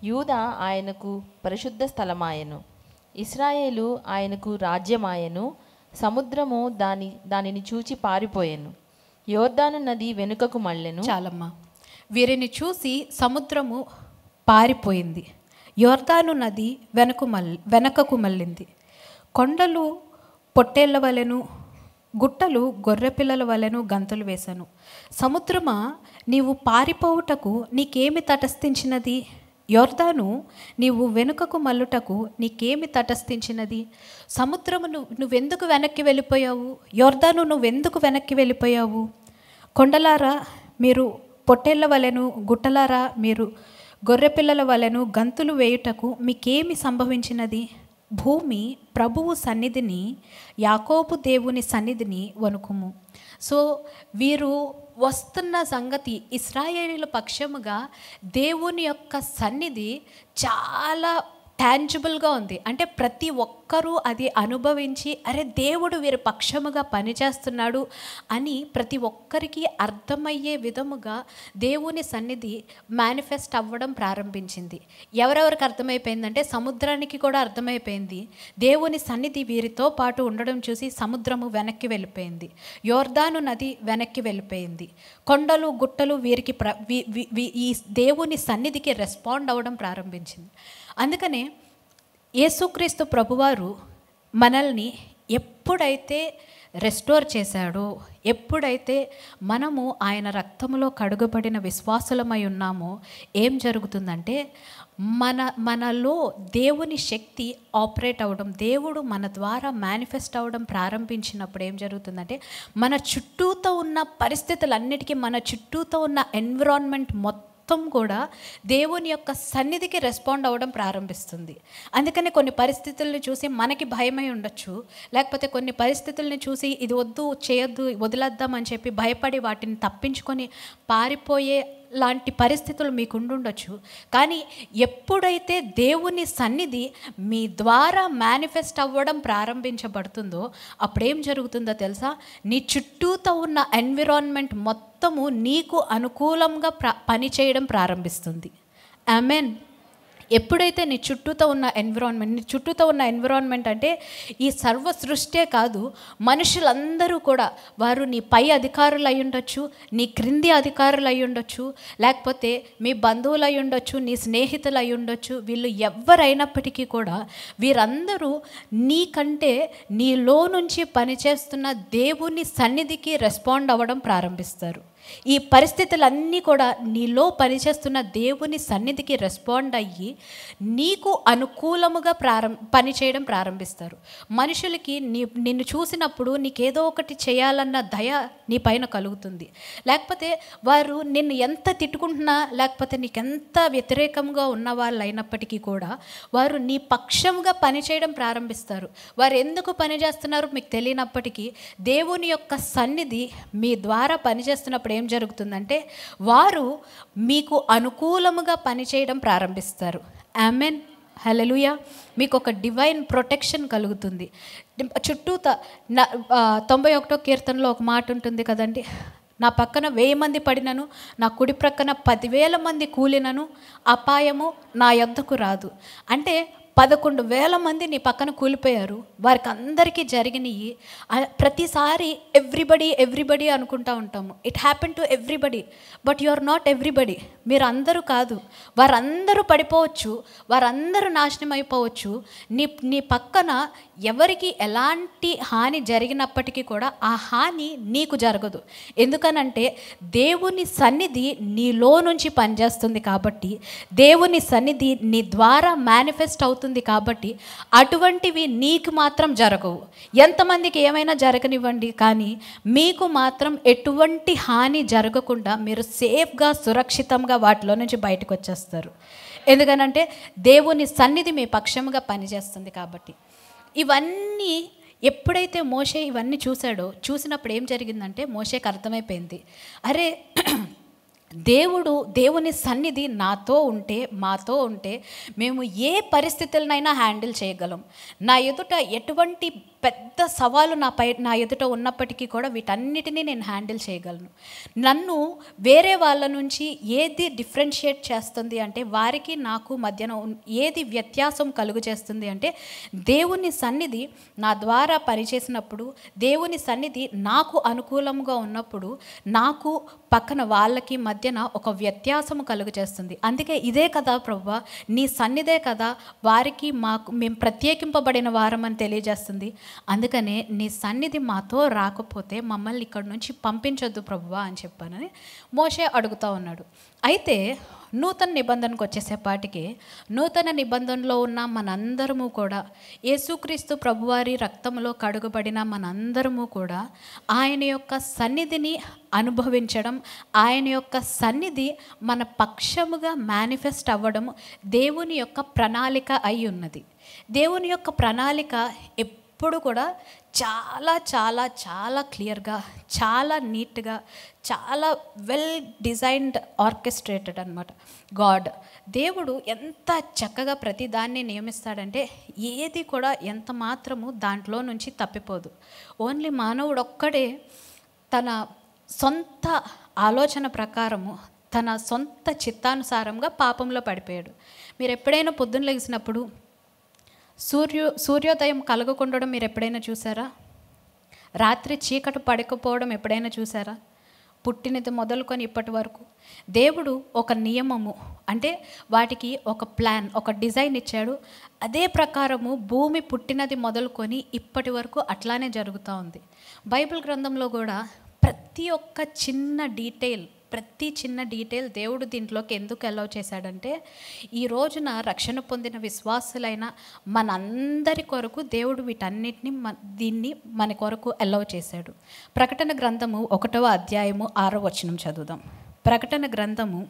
యూదా ఆయనకు పరిశుద్ధ స్థలమాయెను, ఇశ్రాయేలు ఆయనకు రాజ్యమాయెను. సముద్రము దానిని చూచి పారిపోయెను, యోర్దాను నది వెనుకకు మళ్ళెను. చాలమ్మా, వీరిని చూసి సముద్రము పారిపోయింది, యోర్దాను నది వెనకకు మళ్ళింది. కొండలు పొట్టేళ్ల వలెను, గుట్టలు గొర్రెపిల్లల వలెను గంతులు వేశాను. సముద్రమా, నీవు పారిపోవుటకు నీకేమి తటస్థించినది? యోర్దాను, నీవు వెనుకకు మల్లుటకు నీకేమి తటస్థించినది? సముద్రము, నువ్వెందుకు వెనక్కి వెళ్ళిపోయావు? యోర్దాను, నువ్వెందుకు వెనక్కి వెళ్ళిపోయావు? కొండలారా, మీరు పొట్టేళ్ల వలెను, గుట్టలారా, మీరు గొర్రెపిల్లల వలెను గంతులు వేయుటకు మీకేమి సంభవించినది? భూమి ప్రభువు సన్నిధిని, యాకోబు దేవుని సన్నిధిని వణుకుము. సో వీరు వస్తున్న సంగతి, ఇశ్రాయేలీల పక్షముగా దేవుని యొక్క సన్నిధి చాలా టాంజిబుల్గా ఉంది. అంటే ప్రతి ఒక్కరూ అది అనుభవించి, అరే దేవుడు వీరి పక్షముగా పనిచేస్తున్నాడు అని ప్రతి ఒక్కరికి అర్థమయ్యే విధముగా దేవుని సన్నిధి మేనిఫెస్ట్ అవ్వడం ప్రారంభించింది. ఎవరెవరికి అర్థమైపోయిందంటే సముద్రానికి కూడా అర్థమైపోయింది. దేవుని సన్నిధి వీరితో పాటు ఉండడం చూసి సముద్రము వెనక్కి వెళ్ళిపోయింది, యోర్దాను నది వెనక్కి వెళ్ళిపోయింది, కొండలు గుట్టలు వీరికి ఈ దేవుని సన్నిధికి రెస్పాండ్ అవ్వడం ప్రారంభించింది. అందుకనే యేసుక్రీస్తు ప్రభువారు మనల్ని ఎప్పుడైతే రెస్టోర్ చేశాడో, ఎప్పుడైతే మనము ఆయన రక్తములో కడుగబడిన విశ్వాసులమై ఉన్నామో ఏం జరుగుతుందంటే మనలో దేవుని శక్తి ఆపరేట్ అవ్వడం, దేవుడు మన ద్వారా మేనిఫెస్ట్ అవ్వడం ప్రారంభించినప్పుడు ఏం జరుగుతుందంటే మన చుట్టూతో ఉన్న పరిస్థితులన్నిటికీ, మన చుట్టూతో ఉన్న ఎన్విరాన్మెంట్ మొత్తం కూడా దేవుని యొక్క సన్నిధికి రెస్పాండ్ అవ్వడం ప్రారంభిస్తుంది. అందుకని కొన్ని పరిస్థితుల్ని చూసి మనకి భయమై ఉండొచ్చు, లేకపోతే కొన్ని పరిస్థితుల్ని చూసి ఇది వద్దు, చేయొద్దు, వదిలేద్దాం అని చెప్పి భయపడి వాటిని తప్పించుకొని పారిపోయే లాంటి పరిస్థితులు మీకు ఉండుండొచ్చు. కానీ ఎప్పుడైతే దేవుని సన్నిధి మీ ద్వారా మేనిఫెస్ట్ అవ్వడం ప్రారంభించబడుతుందో అప్పుడేం జరుగుతుందో తెలుసా? నీ చుట్టూతో ఉన్న ఎన్విరాన్మెంట్ మొత్తము నీకు అనుకూలంగా పనిచేయడం ప్రారంభిస్తుంది. ఆమెన్. ఎప్పుడైతే నీ చుట్టూతో ఉన్న ఎన్విరాన్మెంట్ అంటే ఈ సర్వ సృష్టే కాదు, మనుషులందరూ కూడా, వారు నీ పై అధికారులు అయి ఉండొచ్చు, నీ క్రింది అధికారులు అయి ఉండొచ్చు, లేకపోతే మీ బంధువులు అయి ఉండొచ్చు, నీ స్నేహితులు అయి ఉండొచ్చు, వీళ్ళు ఎవరైనప్పటికీ కూడా వీరందరూ నీకంటే నీలో నుంచి పనిచేస్తున్న దేవుని సన్నిధికి రెస్పాండ్ అవ్వడం ప్రారంభిస్తారు. ఈ పరిస్థితులన్నీ కూడా నీలో పనిచేస్తున్న దేవుని సన్నిధికి రెస్పాండ్ అయ్యి నీకు అనుకూలముగా పనిచేయడం ప్రారంభిస్తారు. మనుషులకి నిన్ను చూసినప్పుడు నీకేదో ఒకటి చేయాలన్న దయ నీ పైన కలుగుతుంది. లేకపోతే వారు నిన్ను ఎంత తిట్టుకుంటున్నా, లేకపోతే నీకెంత వ్యతిరేకంగా ఉన్న వాళ్ళు అయినప్పటికీ కూడా వారు నీ పక్షంగా పనిచేయడం ప్రారంభిస్తారు. వారు ఎందుకు పనిచేస్తున్నారో మీకు తెలియనప్పటికీ దేవుని యొక్క సన్నిధి మీ ద్వారా పనిచేస్తున్నప్పుడు ఏం జరుగుతుందంటే వారు మీకు అనుకూలముగా పనిచేయడం ప్రారంభిస్తారు. ఆమెన్, హల్లెలూయా. మీకు ఒక డివైన్ ప్రొటెక్షన్ కలుగుతుంది. చుట్టూత 91వ కీర్తనలో ఒక మాట ఉంటుంది కదండి, నా పక్కన 1000 మంది పడినను, నా కుడి ప్రక్కన 10,000 మంది కూలినను అపాయము నా యొద్దకు రాదు. అంటే 11,000 మంది నీ పక్కన కూలిపోయారు, వారికి అందరికీ జరిగినాయి. ప్రతిసారి ఎవ్రీబడి అనుకుంటా ఉంటాము, it happen to everybody, but you are not everybody. మీరు అందరూ కాదు, వారందరూ పడిపోవచ్చు, వారందరూ నాశనం అయిపోవచ్చు. నీ పక్కన ఎవరికి ఎలాంటి హాని జరిగినప్పటికీ కూడా ఆ హాని నీకు జరగదు. ఎందుకనంటే దేవుని సన్నిధి నీలో నుంచి పనిచేస్తుంది కాబట్టి, దేవుని సన్నిధి నీ ద్వారా మేనిఫెస్ట్ అవుతుంది కాబట్టి అటువంటివి నీకు మాత్రం జరగవు. ఎంతమందికి ఏమైనా జరగనివ్వండి, కానీ మీకు మాత్రం ఎటువంటి హాని జరగకుండా మీరు సేఫ్గా సురక్షితంగా వాటిలో నుంచి బయటకు వచ్చేస్తారు. ఎందుకనంటే దేవుని సన్నిధి మీ పక్షముగా పనిచేస్తుంది కాబట్టి. ఇవన్నీ ఎప్పుడైతే మోషే ఇవన్నీ చూసినప్పుడు ఏం జరిగిందంటే మోషేకి అర్థమైపోయింది, అరే దేవుని సన్నిధి మాతో ఉంటే మేము ఏ పరిస్థితులనైనా హ్యాండిల్ చేయగలం. నా ఎదుట ఎటువంటి పెద్ద సవాలు నా ఎదుట ఉన్నప్పటికీ కూడా వీటన్నిటినీ నేను హ్యాండిల్ చేయగలను. నన్ను వేరే వాళ్ళ నుంచి ఏది డిఫరెన్షియేట్ చేస్తుంది అంటే, వారికి నాకు మధ్యన ఏది వ్యత్యాసం కలుగు చేస్తుంది అంటే, దేవుని సన్నిధి నా ద్వారా పనిచేసినప్పుడు, దేవుని సన్నిధి నాకు అనుకూలంగా ఉన్నప్పుడు నాకు పక్కన వాళ్ళకి మధ్యన ఒక వ్యత్యాసము కలుగు చేస్తుంది. అందుకే ఇదే కదా ప్రభువా, నీ సన్నిధే కదా వారికి మేము ప్రత్యేకింపబడిన వారమని తెలియజేస్తుంది. అందుకనే నీ సన్నిధి మాతో రాకపోతే మమ్మల్ని ఇక్కడి నుంచి పంపించొద్దు ప్రభువా అని చెప్పానని మోషే అడుగుతూ ఉన్నాడు. అయితే నూతన నిబంధనకు వచ్చేసేపాటికి, నూతన నిబంధనలో ఉన్న మనందరము కూడా, యేసుక్రీస్తు ప్రభువారి రక్తంలో కడుగబడిన మనందరము కూడా ఆయన యొక్క సన్నిధిని అనుభవించడం, ఆయన యొక్క సన్నిధి మన పక్షముగా మేనిఫెస్ట్ అవ్వడం దేవుని యొక్క ప్రణాళిక అయి ఉన్నది. దేవుని యొక్క ప్రణాళిక ఎప్పుడు కూడా చాలా చాలా చాలా క్లియర్గా, చాలా నీట్గా, చాలా వెల్ డిజైన్డ్, ఆర్కెస్ట్రేటెడ్ అనమాట. దేవుడు ఎంత చక్కగా ప్రతి దాన్ని నియమిస్తాడంటే ఏది కూడా ఎంత మాత్రము దాంట్లో నుంచి తప్పిపోదు. ఓన్లీ మానవుడు ఒక్కడే తన సొంత ఆలోచన ప్రకారము, తన సొంత చిత్తానుసారంగా పాపంలో పడిపోయాడు. మీరు ఎప్పుడైనా పొద్దున్న లేచినప్పుడు సూర్యోదయం కలగకుండడం మీరు ఎప్పుడైనా చూసారా? రాత్రి చీకటి పడకపోవడం ఎప్పుడైనా చూసారా? పుట్టినది మొదలుకొని ఇప్పటి వరకు దేవుడు ఒక నియమము, అంటే వాటికి ఒక ప్లాన్, ఒక డిజైన్ ఇచ్చాడు. అదే ప్రకారము భూమి పుట్టినది మొదలుకొని ఇప్పటి వరకు అట్లానే జరుగుతూ ఉంది. బైబిల్ గ్రంథంలో కూడా ప్రతి చిన్న డీటెయిల్ దేవుడు దీంట్లోకి ఎందుకు అలౌ చేశాడంటే, ఈ రోజున రక్షణ పొందిన విశ్వాసులైన మనందరి కొరకు దేవుడు వీటన్నిటిని దీన్ని మన కొరకు అలౌ చేశాడు. ప్రకటన గ్రంథము 1వ అధ్యాయము 6వ వచనం చదువుదాం. ప్రకటన గ్రంథము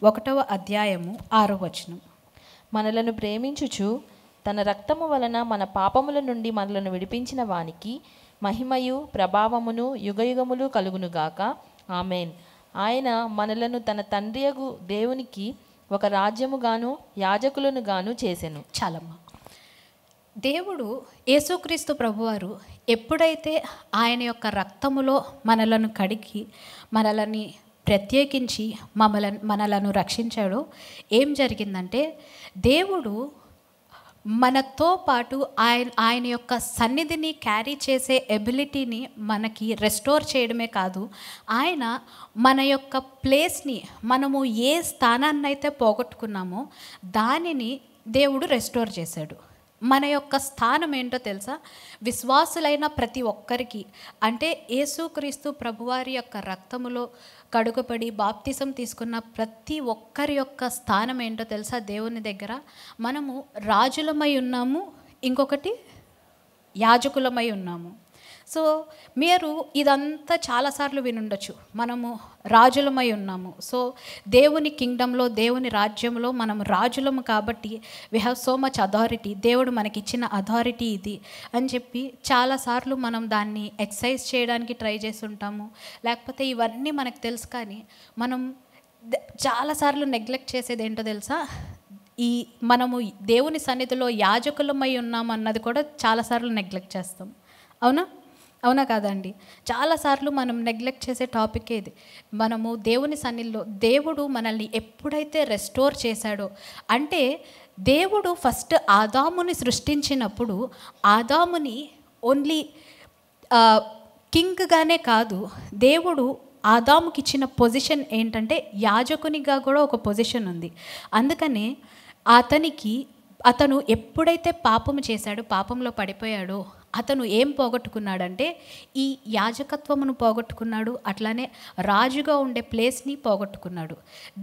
1వ అధ్యాయము 6వ వచనం. మనలను ప్రేమించుచు తన రక్తము వలన మన పాపముల నుండి మనలను విడిపించిన వానికి మహిమయు ప్రభావమును యుగయుగములు కలుగునుగాక. ఆమెన్. ఆయన మనలను తన తండ్రియగు దేవునికి ఒక రాజ్యముగాను యాజకులను గాను చేసెను. చాలమ్మా. దేవుడు యేసుక్రీస్తు ప్రభువారు ఎప్పుడైతే ఆయన యొక్క రక్తములో మనలను కడిగి మనలని ప్రత్యేకించి మనలను రక్షించాడో ఏం జరిగిందంటే, దేవుడు మనతో పాటు ఆయన యొక్క సన్నిధిని క్యారీ చేసే ఎబిలిటీని మనకి రెస్టోర్ చేయడమే కాదు, ఆయన మన యొక్క ప్లేస్ని, మనము ఏ స్థానాన్ని అయితే పోగొట్టుకున్నామో దానిని దేవుడు రెస్టోర్ చేశాడు. మన యొక్క స్థానం ఏంటో తెలుసా? విశ్వాసులైన ప్రతి ఒక్కరికి, అంటే యేసుక్రీస్తు ప్రభువారి యొక్క రక్తములో కడుగబడి బాప్తిసం తీసుకున్న ప్రతి ఒక్కరి యొక్క స్థానం ఏంటో తెలుసా? దేవుని దగ్గర మనము రాజులమై ఉన్నాము, ఇంకొకటి యాజకులమై ఉన్నాము. సో మీరు ఇదంతా చాలాసార్లు వినుండొచ్చు, మనము రాజులమై ఉన్నాము. సో దేవుని కింగ్డంలో, దేవుని రాజ్యంలో మనము రాజులము కాబట్టి we have so much authority, దేవుడు మనకిచ్చిన అథారిటీ ఇది అని చెప్పి చాలాసార్లు మనం దాన్ని ఎక్సర్సైజ్ చేయడానికి ట్రై చేసి ఉంటాము. లేకపోతే ఇవన్నీ మనకు తెలుసు, కానీ మనం చాలాసార్లు నెగ్లెక్ట్ చేసేది ఏంటో తెలుసా? మనము దేవుని సన్నిధిలో యాజకులమై ఉన్నామన్నది కూడా చాలాసార్లు నెగ్లెక్ట్ చేస్తాం. అవునా కాదండి? చాలాసార్లు మనం నెగ్లెక్ట్ చేసే టాపిక్ ఇది. మనము దేవుని సన్నిధిలో, దేవుడు మనల్ని ఎప్పుడైతే రెస్టోర్ చేశాడో, అంటే దేవుడు ఫస్ట్ ఆదాముని సృష్టించినప్పుడు ఆదాముని ఓన్లీ కింగ్గానే కాదు, దేవుడు ఆదాముకి ఇచ్చిన పొజిషన్ ఏంటంటే యాజకునిగా కూడా ఒక పొజిషన్ ఉంది. అందుకనే అతను ఎప్పుడైతే పాపము చేశాడో, పాపంలో పడిపోయాడో, అతను ఏం పోగొట్టుకున్నాడంటే ఈ యాజకత్వమును పోగొట్టుకున్నాడు, అట్లానే రాజుగా ఉండే ప్లేస్ని పోగొట్టుకున్నాడు.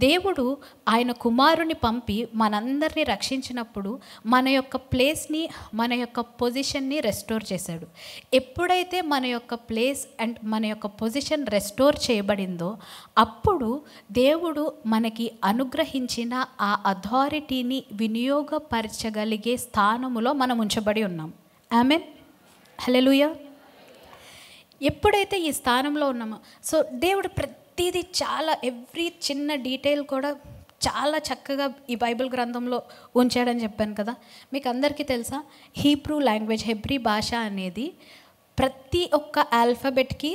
దేవుడు ఆయన కుమారుని పంపి మనందరినీ రక్షించినప్పుడు మన యొక్క ప్లేస్ని, మన యొక్క పొజిషన్ని రెస్టోర్ చేశాడు. ఎప్పుడైతే మన యొక్క ప్లేస్ అండ్ మన యొక్క పొజిషన్ రెస్టోర్ చేయబడిందో, అప్పుడు దేవుడు మనకి అనుగ్రహించిన ఆ అథారిటీని వినియోగపరచగలిగే స్థానములో మనం ఉంచబడి ఉన్నాం. ఆమేన్, హల్లెలూయా. ఎప్పుడైతే ఈ స్థానంలో ఉన్నామో, సో దేవుడు ప్రతిదీ చాలా, ఎవ్రీ చిన్న డీటెయిల్ కూడా చాలా చక్కగా ఈ బైబిల్ గ్రంథంలో ఉంచాడని చెప్పాను కదా. మీకు అందరికీ తెలుసా, హీబ్రూ లాంగ్వేజ్, హెబ్రీ భాష అనేది ప్రతి ఒక్క ఆల్ఫాబెట్కి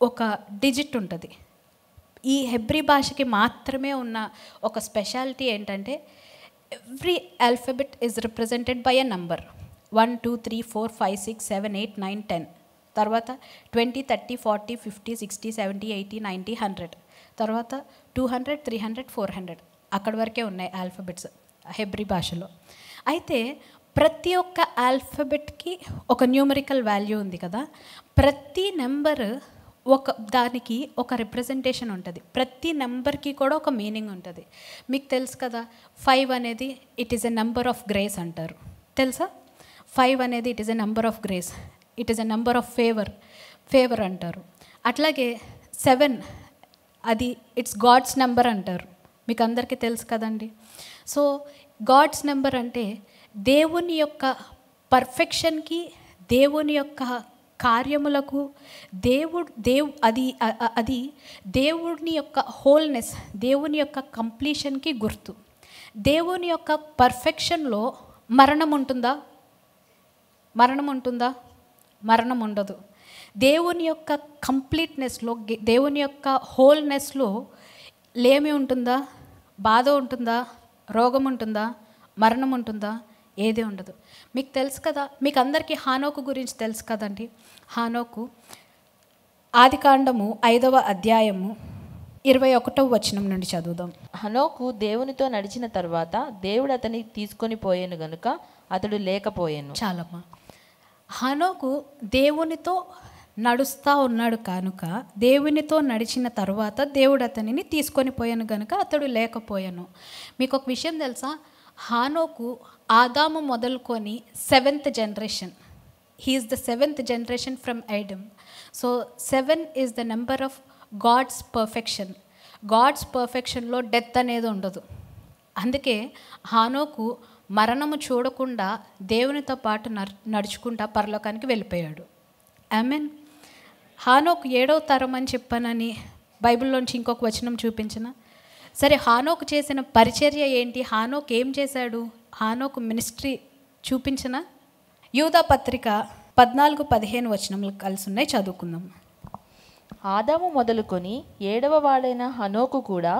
ఒక డిజిట్ ఉంటుంది. ఈ హెబ్రీ భాషకి మాత్రమే ఉన్న ఒక స్పెషాలిటీ ఏంటంటే, every alphabet is represented by a number. 1 2 3 4 5 6 7 8 9 10, తర్వాత 20 30 40 50 60 70 80 90 100, తర్వాత 200 300 400, అక్కడి వరకే ఉన్నాయి ఆల్ఫాబెట్స్ హెబ్రీ భాషలో. అయితే ప్రతి ఒక్క ఆల్ఫాబెట్కి ఒక న్యూమరికల్ వాల్యూ ఉంది కదా. ప్రతి నెంబర్ దానికి ఒక రిప్రజెంటేషన్ ఉంటుంది. ప్రతి నెంబర్కి కూడా ఒక మీనింగ్ ఉంటుంది. మీకు తెలుసు కదా, 5 అనేది it is a number of grace అంటారు, తెలుసా? 5 అనేది it is a number of grace, it is a number of favour అంటారు. అట్లాగే 7 అది ఇట్స్ గాడ్స్ నెంబర్ అంటారు. మీకు అందరికీ తెలుసు కదండి. సో గాడ్స్ నెంబర్ అంటే దేవుని యొక్క పర్ఫెక్షన్కి, దేవుని యొక్క కార్యములకు, అది దేవుని యొక్క హోల్నెస్, దేవుని యొక్క కంప్లీషన్కి గుర్తు. దేవుని యొక్క పర్ఫెక్షన్లో మరణం ఉంటుందా? మరణం ఉండదు. దేవుని యొక్క కంప్లీట్నెస్లో, దేవుని యొక్క హోల్నెస్లో లేమి ఉంటుందా? బాధ ఉంటుందా? రోగం ఉంటుందా? మరణం ఉంటుందా? ఏది ఉండదు. మీకు తెలుసు కదా, మీకు అందరికీ హానోకు గురించి తెలుసు కదండి. హానోకు ఆదికాండము 5వ అధ్యాయము 21వ వచనం నుండి చదువుదాం. హనోకు దేవునితో నడిచిన తర్వాత దేవుడు అతని తీసుకొని పోయాను గనుక అతడు లేకపోయాను. చాలమ్మా. హనోకు దేవునితో నడుస్తూ ఉన్నాడు కనుక, దేవునితో నడిచిన తర్వాత దేవుడు అతనిని తీసుకొని పోయాను కనుక అతడు లేకపోయాను. మీకు ఒక విషయం తెలుసా, హానోకు ఆదాము మొదలుకొని 7th generation. He's the 7th generation from Adam. So 7 is the number of God's perfection. God's పర్ఫెక్షన్లో డెత్ అనేది ఉండదు. అందుకే హానోకు మరణము చూడకుండా దేవునితో పాటు నడుచుకుంటా పరలోకానికి వెళ్ళిపోయాడు. ఆమేన్. హానోకు 7వ తరం అని చెప్పానని బైబిల్లోంచి ఇంకొక వచనం చూపించిన. సరే, హానోకు చేసిన పరిచర్య ఏంటి? హానోకు ఏం చేశాడు? హానోకు మినిస్ట్రీ చూపించిన. యూదా పత్రిక 14-15 వచనములు కలిసి ఉన్నాయి, చదువుకుందాం. ఆదాము మొదలుకొని 7వ వాడైన హనోకు కూడా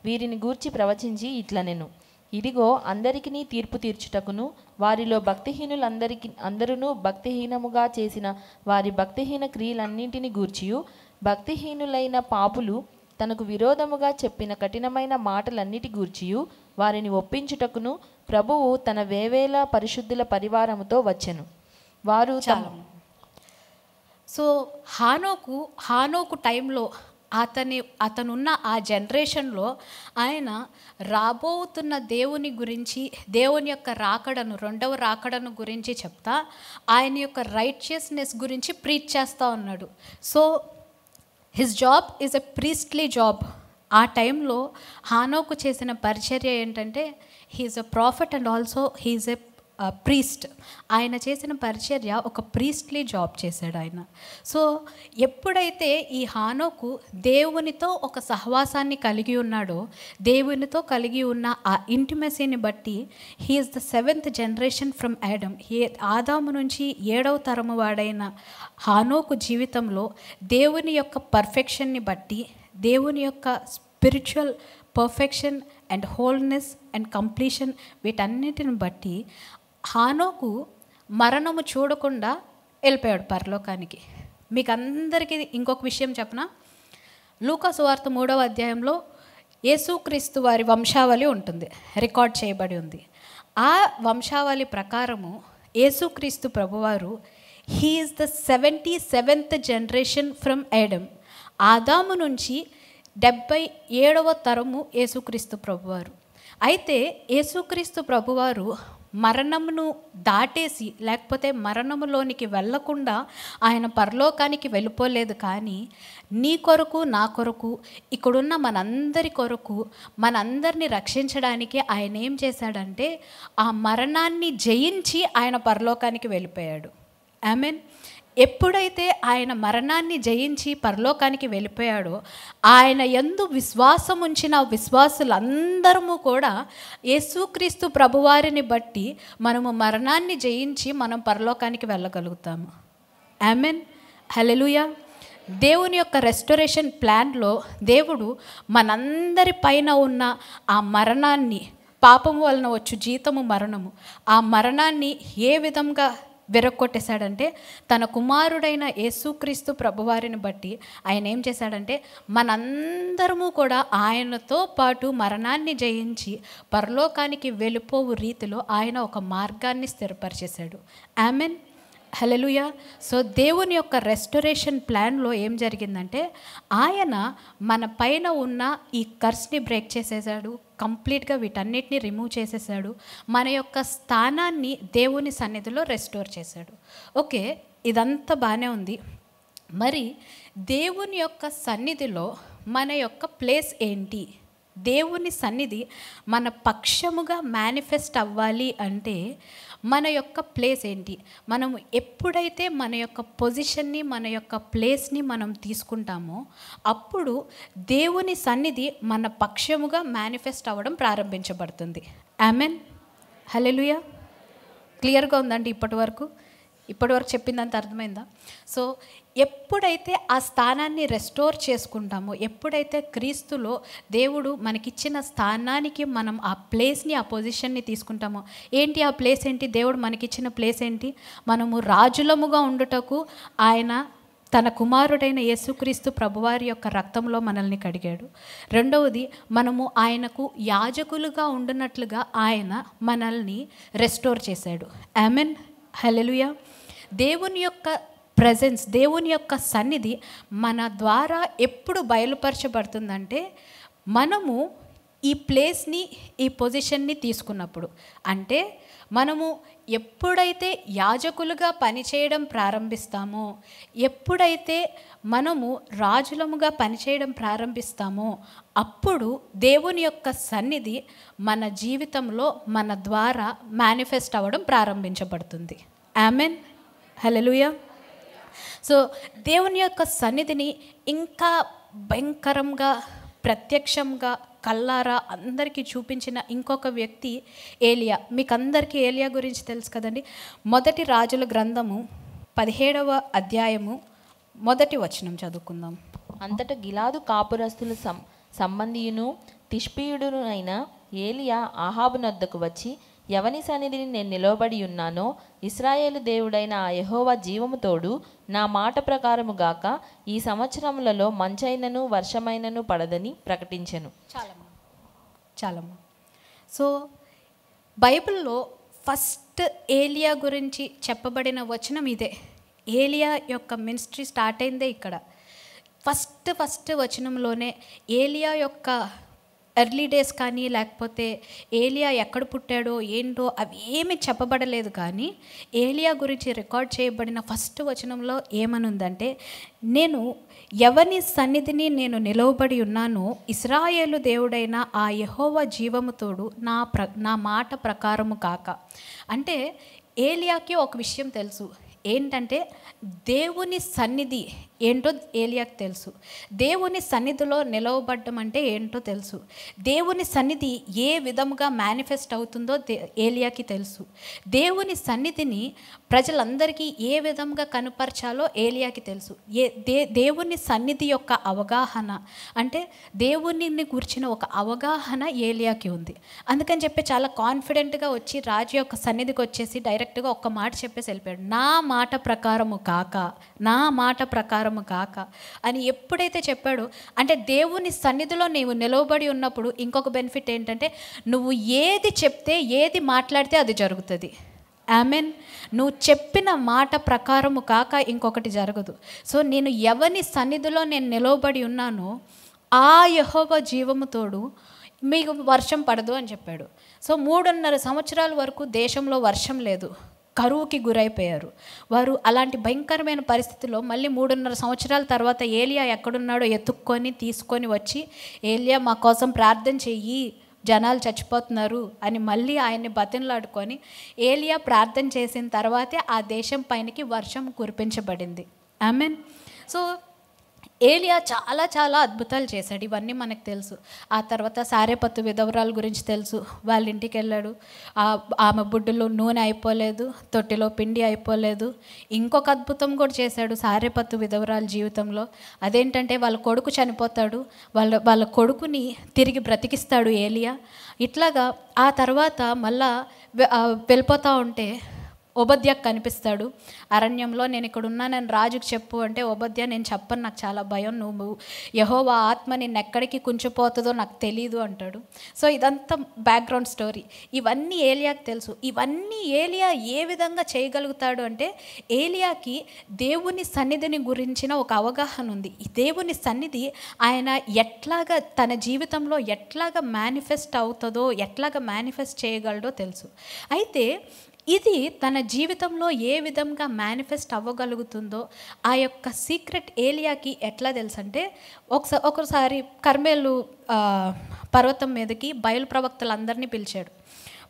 వీరిని గూర్చి ప్రవచించి ఇట్లనెను. ఇదిగో అందరికినీ తీర్పు తీర్చుటకును వారిలో అందరూ భక్తిహీనముగా చేసిన వారి భక్తిహీన క్రియలన్నింటిని గూర్చియు భక్తిహీనులైన పాపులు తనకు విరోధముగా చెప్పిన కఠినమైన మాటలన్నిటి గూర్చియు వారిని ఒప్పించుటకును ప్రభువు తన వేవేల పరిశుద్ధుల పరివారముతో వచ్చెను. వారు సో హానోకు టైంలో అతనున్న ఆ జనరేషన్లో ఆయన రాబోతున్న దేవుని గురించి, దేవుని యొక్క రాకడను, రెండవ రాకడను గురించి చెప్తా ఆయన యొక్క రైచియస్నెస్ గురించి ప్రీచ్ చేస్తూ ఉన్నాడు. So his job is a priestly job. ఆ టైంలో హానోకు చేసిన పరిచర్య ఏంటంటే he is a prophet and also he is a priest. ఆయన చేసిన పరిచర్య ఒక ప్రీస్ట్లీ జాబ్ చేశాడు ఆయన. సో ఎప్పుడైతే ఈ హానోకు దేవునితో ఒక సహవాసాన్ని కలిగి ఉన్నాడో, దేవునితో కలిగి ఉన్న ఆ ఇంటిమెసీని బట్టి he is the 7th generation from Adam. ఆదాము నుంచి 7వ తరము వాడైన హానోకు జీవితంలో దేవుని యొక్క పర్ఫెక్షన్ని బట్టి, దేవుని యొక్క spiritual perfection and wholeness and completion, వీటన్నిటిని బట్టి హానోకు మరణము చూడకుండా వెళ్ళిపోయాడు పరలోకానికి. మీకు అందరికీ ఇంకొక విషయం చెప్పనా, లూకా సువార్త 3వ అధ్యాయంలో యేసుక్రీస్తు వారి వంశావళి ఉంటుంది, రికార్డ్ చేయబడి ఉంది. ఆ వంశావళి ప్రకారము యేసుక్రీస్తు ప్రభువారు he is the 77th generation from Adam. ఆదాము నుంచి 77వ తరము యేసుక్రీస్తు ప్రభువారు. అయితే యేసుక్రీస్తు ప్రభువారు మరణమును దాటేసి, లేకపోతే మరణములోనికి వెళ్ళకుండా ఆయన పరలోకానికి వెళ్ళిపోలేదు. కానీ నీ కొరకు, నా కొరకు, ఇక్కడున్న మనందరి కొరకు, మనందరినీ రక్షించడానికి ఆయన ఏం చేశాడంటే ఆ మరణాన్ని జయించి ఆయన పరలోకానికి వెళ్ళిపోయాడు. ఆమేన్. ఎప్పుడైతే ఆయన మరణాన్ని జయించి పరలోకానికి వెళ్ళిపోయాడో, ఆయన యందు విశ్వాసం ఉంచిన విశ్వాసులందరము కూడా యేసుక్రీస్తు ప్రభువారిని బట్టి మనము మరణాన్ని జయించి మనం పరలోకానికి వెళ్ళగలుగుతాము. ఆమేన్. హల్లెలూయా. దేవుని యొక్క రెస్టోరేషన్ ప్లాన్లో దేవుడు మనందరి పైన ఉన్న ఆ మరణాన్ని, పాపము వలన వచ్చు జీతము మరణము, ఆ మరణాన్ని ఏ విధంగా విరగొట్టేశాడంటే తన కుమారుడైన యేసుక్రీస్తు ప్రభువారిని బట్టి ఆయన ఏం చేశాడంటే మనందరము కూడా ఆయనతో పాటు మరణాన్ని జయించి పరలోకానికి వెళ్ళిపోవు రీతిలో ఆయన ఒక మార్గాన్ని స్థిరపరిచేశాడు. ఆమెన్. హల్లెలూయా. సో దేవుని యొక్క రెస్టోరేషన్ ప్లాన్లో ఏం జరిగిందంటే ఆయన మన పైన ఉన్న ఈ కర్స్ని బ్రేక్ చేసేసాడు, కంప్లీట్గా వీటన్నిటిని రిమూవ్ చేసేసాడు, మన యొక్క స్థానాన్ని దేవుని సన్నిధిలో రెస్టోర్ చేశాడు. ఓకే, ఇదంతా బాగానే ఉంది. మరి దేవుని యొక్క సన్నిధిలో మన యొక్క ప్లేస్ ఏంటి? దేవుని సన్నిధి మన పక్షముగా మేనిఫెస్ట్ అవ్వాలి అంటే మన యొక్క ప్లేస్ ఏంటి? మనం ఎప్పుడైతే మన యొక్క పొజిషన్ని, మన యొక్క ప్లేస్ని మనం తీసుకుంటామో అప్పుడు దేవుని సన్నిధి మన పక్షముగా మేనిఫెస్ట్ అవ్వడం ప్రారంభించబడుతుంది. ఆమెన్. హల్లెలూయా. క్లియర్గా ఉందండి ఇప్పటివరకు చెప్పిందంత అర్థమైందా? సో ఎప్పుడైతే ఆ స్థానాన్ని రెస్టోర్ చేసుకుంటామో, ఎప్పుడైతే క్రీస్తులో దేవుడు మనకిచ్చిన స్థానానికి మనం ఆ ప్లేస్ని, ఆ పొజిషన్ని తీసుకుంటామో, ఏంటి ఆ ప్లేస్ ఏంటి? దేవుడు మనకిచ్చిన ప్లేస్ ఏంటి? మనము రాజులముగా ఉండుటకు ఆయన తన కుమారుడైన యేసుక్రీస్తు ప్రభువారి యొక్క రక్తంలో మనల్ని కడిగాడు. రెండవది, మనము ఆయనకు యాజకులుగా ఉండునట్లుగా ఆయన మనల్ని రెస్టోర్ చేశాడు. ఆమెన్. హల్లెలూయా. దేవుని యొక్క ప్రెజెన్స్, దేవుని యొక్క సన్నిధి మన ద్వారా ఎప్పుడు బయలుపరచబడుతుందంటే మనము ఈ ప్లేస్ని, ఈ పొజిషన్ని తీసుకున్నప్పుడు. అంటే మనము ఎప్పుడైతే యాజకులుగా పనిచేయడం ప్రారంభిస్తామో, ఎప్పుడైతే మనము రాజులముగా పనిచేయడం ప్రారంభిస్తామో అప్పుడు దేవుని యొక్క సన్నిధి మన జీవితంలో మన ద్వారా మేనిఫెస్ట్ అవ్వడం ప్రారంభించబడుతుంది. ఆమెన్. హల్లెలూయా. సో దేవుని యొక్క సన్నిధిని ఇంకా భయంకరంగా, ప్రత్యక్షంగా, కల్లారా అందరికీ చూపించిన ఇంకొక వ్యక్తి ఏలియా. మీకు అందరికీ ఏలియా గురించి తెలుసు కదండి. 1 రాజుల గ్రంథము 17వ అధ్యాయము 1వ వచనం చదువుకుందాం. అంతటా గిలాదు కాపురస్తుల సంబంధియును తిష్పీయుడును అయిన ఏలియా ఆహాబు నొద్దకు వచ్చి, ఎవని సన్నిధిని నేను నిలవబడి ఉన్నానో ఇశ్రాయేలు దేవుడైన ఆ యెహోవా జీవము తోడు నా మాట ప్రకారము గాక ఈ సంవత్సరములలో మంచైనను వర్షమైనను పడదని ప్రకటించెను. చాలమ్మా. సో బైబిల్లో ఫస్ట్ ఏలియా గురించి చెప్పబడిన వచనం ఇదే. ఏలియా యొక్క మినిస్ట్రీ స్టార్ట్ అయిందే ఇక్కడ. ఫస్ట్ వచనంలోనే ఏలియా యొక్క ఎర్లీ డేస్ కానీ లేకపోతే ఏలియా ఎక్కడ పుట్టాడో ఏంటో అవి ఏమీ చెప్పబడలేదు. కానీ ఏలియా గురించి రికార్డ్ చేయబడిన ఫస్ట్ వచనంలో ఏమనుందంటే, నేను ఎవని సన్నిధిని నేను నిలవబడి ఉన్నానో ఇశ్రాయేలు దేవుడైన ఆ యెహోవా జీవముతోడు నా మాట ప్రకారము కాక. అంటే ఏలియాకి ఒక విషయం తెలుసు, ఏంటంటే దేవుని సన్నిధి ఏంటో ఏలియాకి తెలుసు. దేవుని సన్నిధిలో నిలవబడ్డం అంటే ఏంటో తెలుసు. దేవుని సన్నిధి ఏ విధముగా మేనిఫెస్ట్ అవుతుందో ఏలియాకి తెలుసు. దేవుని సన్నిధిని ప్రజలందరికీ ఏ విధంగా కనుపరచాలో ఏలియాకి తెలుసు. దేవుని సన్నిధి యొక్క అవగాహన అంటే దేవునిని గురించిన ఒక అవగాహన ఏలియాకి ఉంది. అందుకని చెప్పి చాలా కాన్ఫిడెంట్గా వచ్చి రాజు యొక్క సన్నిధికి వచ్చేసి డైరెక్ట్గా ఒక్క మాట చెప్పేసి వెళ్ళిపోయాడు, నా మాట ప్రకారము కాక, నా మాట ప్రకారము కాక అని ఎప్పుడైతే చెప్పాడో, అంటే దేవుని సన్నిధిలో నీవు నిలవబడి ఉన్నప్పుడు ఇంకొక బెనిఫిట్ ఏంటంటే నువ్వు ఏది చెప్తే ఏది మాట్లాడితే అది జరుగుతుంది. ఆమెన్. నువ్వు చెప్పిన మాట ప్రకారము కాక ఇంకొకటి జరగదు. సో నేను ఎవని సన్నిధిలో నేను నిలవబడి ఉన్నానో ఆ యెహోవా జీవముతోడు మీకు వర్షం పడదు అని చెప్పాడు. సో 3.5 సంవత్సరాల వరకు దేశంలో వర్షం లేదు, కరువుకి గురైపోయారు వారు. అలాంటి భయంకరమైన పరిస్థితిలో మళ్ళీ 3.5 సంవత్సరాల తర్వాత ఏలియా ఎక్కడున్నాడో ఎత్తుక్కొని తీసుకొని వచ్చి, ఏలియా మా కోసం ప్రార్థన చెయ్యి, జనాలు చచ్చిపోతున్నారు అని మళ్ళీ ఆయన్ని బతిమలాడుకొని ఏలియా ప్రార్థన చేసిన తర్వాతే ఆ దేశం పైనకి వర్షం కురిపించబడింది. ఆమెన్. సో ఏలియా చాలా చాలా అద్భుతాలు చేశాడు, ఇవన్నీ మనకు తెలుసు. ఆ తర్వాత సారెపత్తు విధవరాల గురించి తెలుసు. వాళ్ళ ఇంటికి వెళ్ళాడు, ఆమె బుడ్డులో నూనె అయిపోలేదు, తొట్టిలో పిండి అయిపోలేదు. ఇంకొక అద్భుతం కూడా చేశాడు సారెపత్తు విధవరాల జీవితంలో. అదేంటంటే వాళ్ళ కొడుకు చనిపోతాడు, వాళ్ళ కొడుకుని తిరిగి బ్రతికిస్తాడు ఏలియా. ఇట్లాగా ఆ తర్వాత మళ్ళా వెళ్ళిపోతూ ఉంటే ఓబద్యాకు కనిపిస్తాడు అరణ్యంలో. నేను ఇక్కడ ఉన్నానని రాజుకు చెప్పు అంటే, ఓబద్యా నేను చెప్పను, నాకు చాలా భయం, నువ్వు యెహోవా ఆత్మ నిన్ను ఎక్కడికి కుంచిపోతుందో నాకు తెలీదు అంటాడు. సో ఇదంతా బ్యాక్గ్రౌండ్ స్టోరీ. ఇవన్నీ ఏలియాకి తెలుసు. ఇవన్నీ ఏలియా ఏ విధంగా చేయగలుగుతాడు అంటే, ఏలియాకి దేవుని సన్నిధిని గురించిన ఒక అవగాహన ఉంది. ఈ దేవుని సన్నిధి ఆయన ఎట్లాగా తన జీవితంలో ఎట్లాగా మేనిఫెస్ట్ అవుతుందో, ఎట్లాగా మేనిఫెస్ట్ చేయగలడో తెలుసు. అయితే ఇది తన జీవితంలో ఏ విధంగా మేనిఫెస్ట్ అవ్వగలుగుతుందో ఆ యొక్క సీక్రెట్ ఏలియాకి ఎట్లా తెలుసు అంటే, ఒకసారి కర్మేలు పర్వతం మీదకి బయలు ప్రవక్తలందరినీ పిలిచాడు.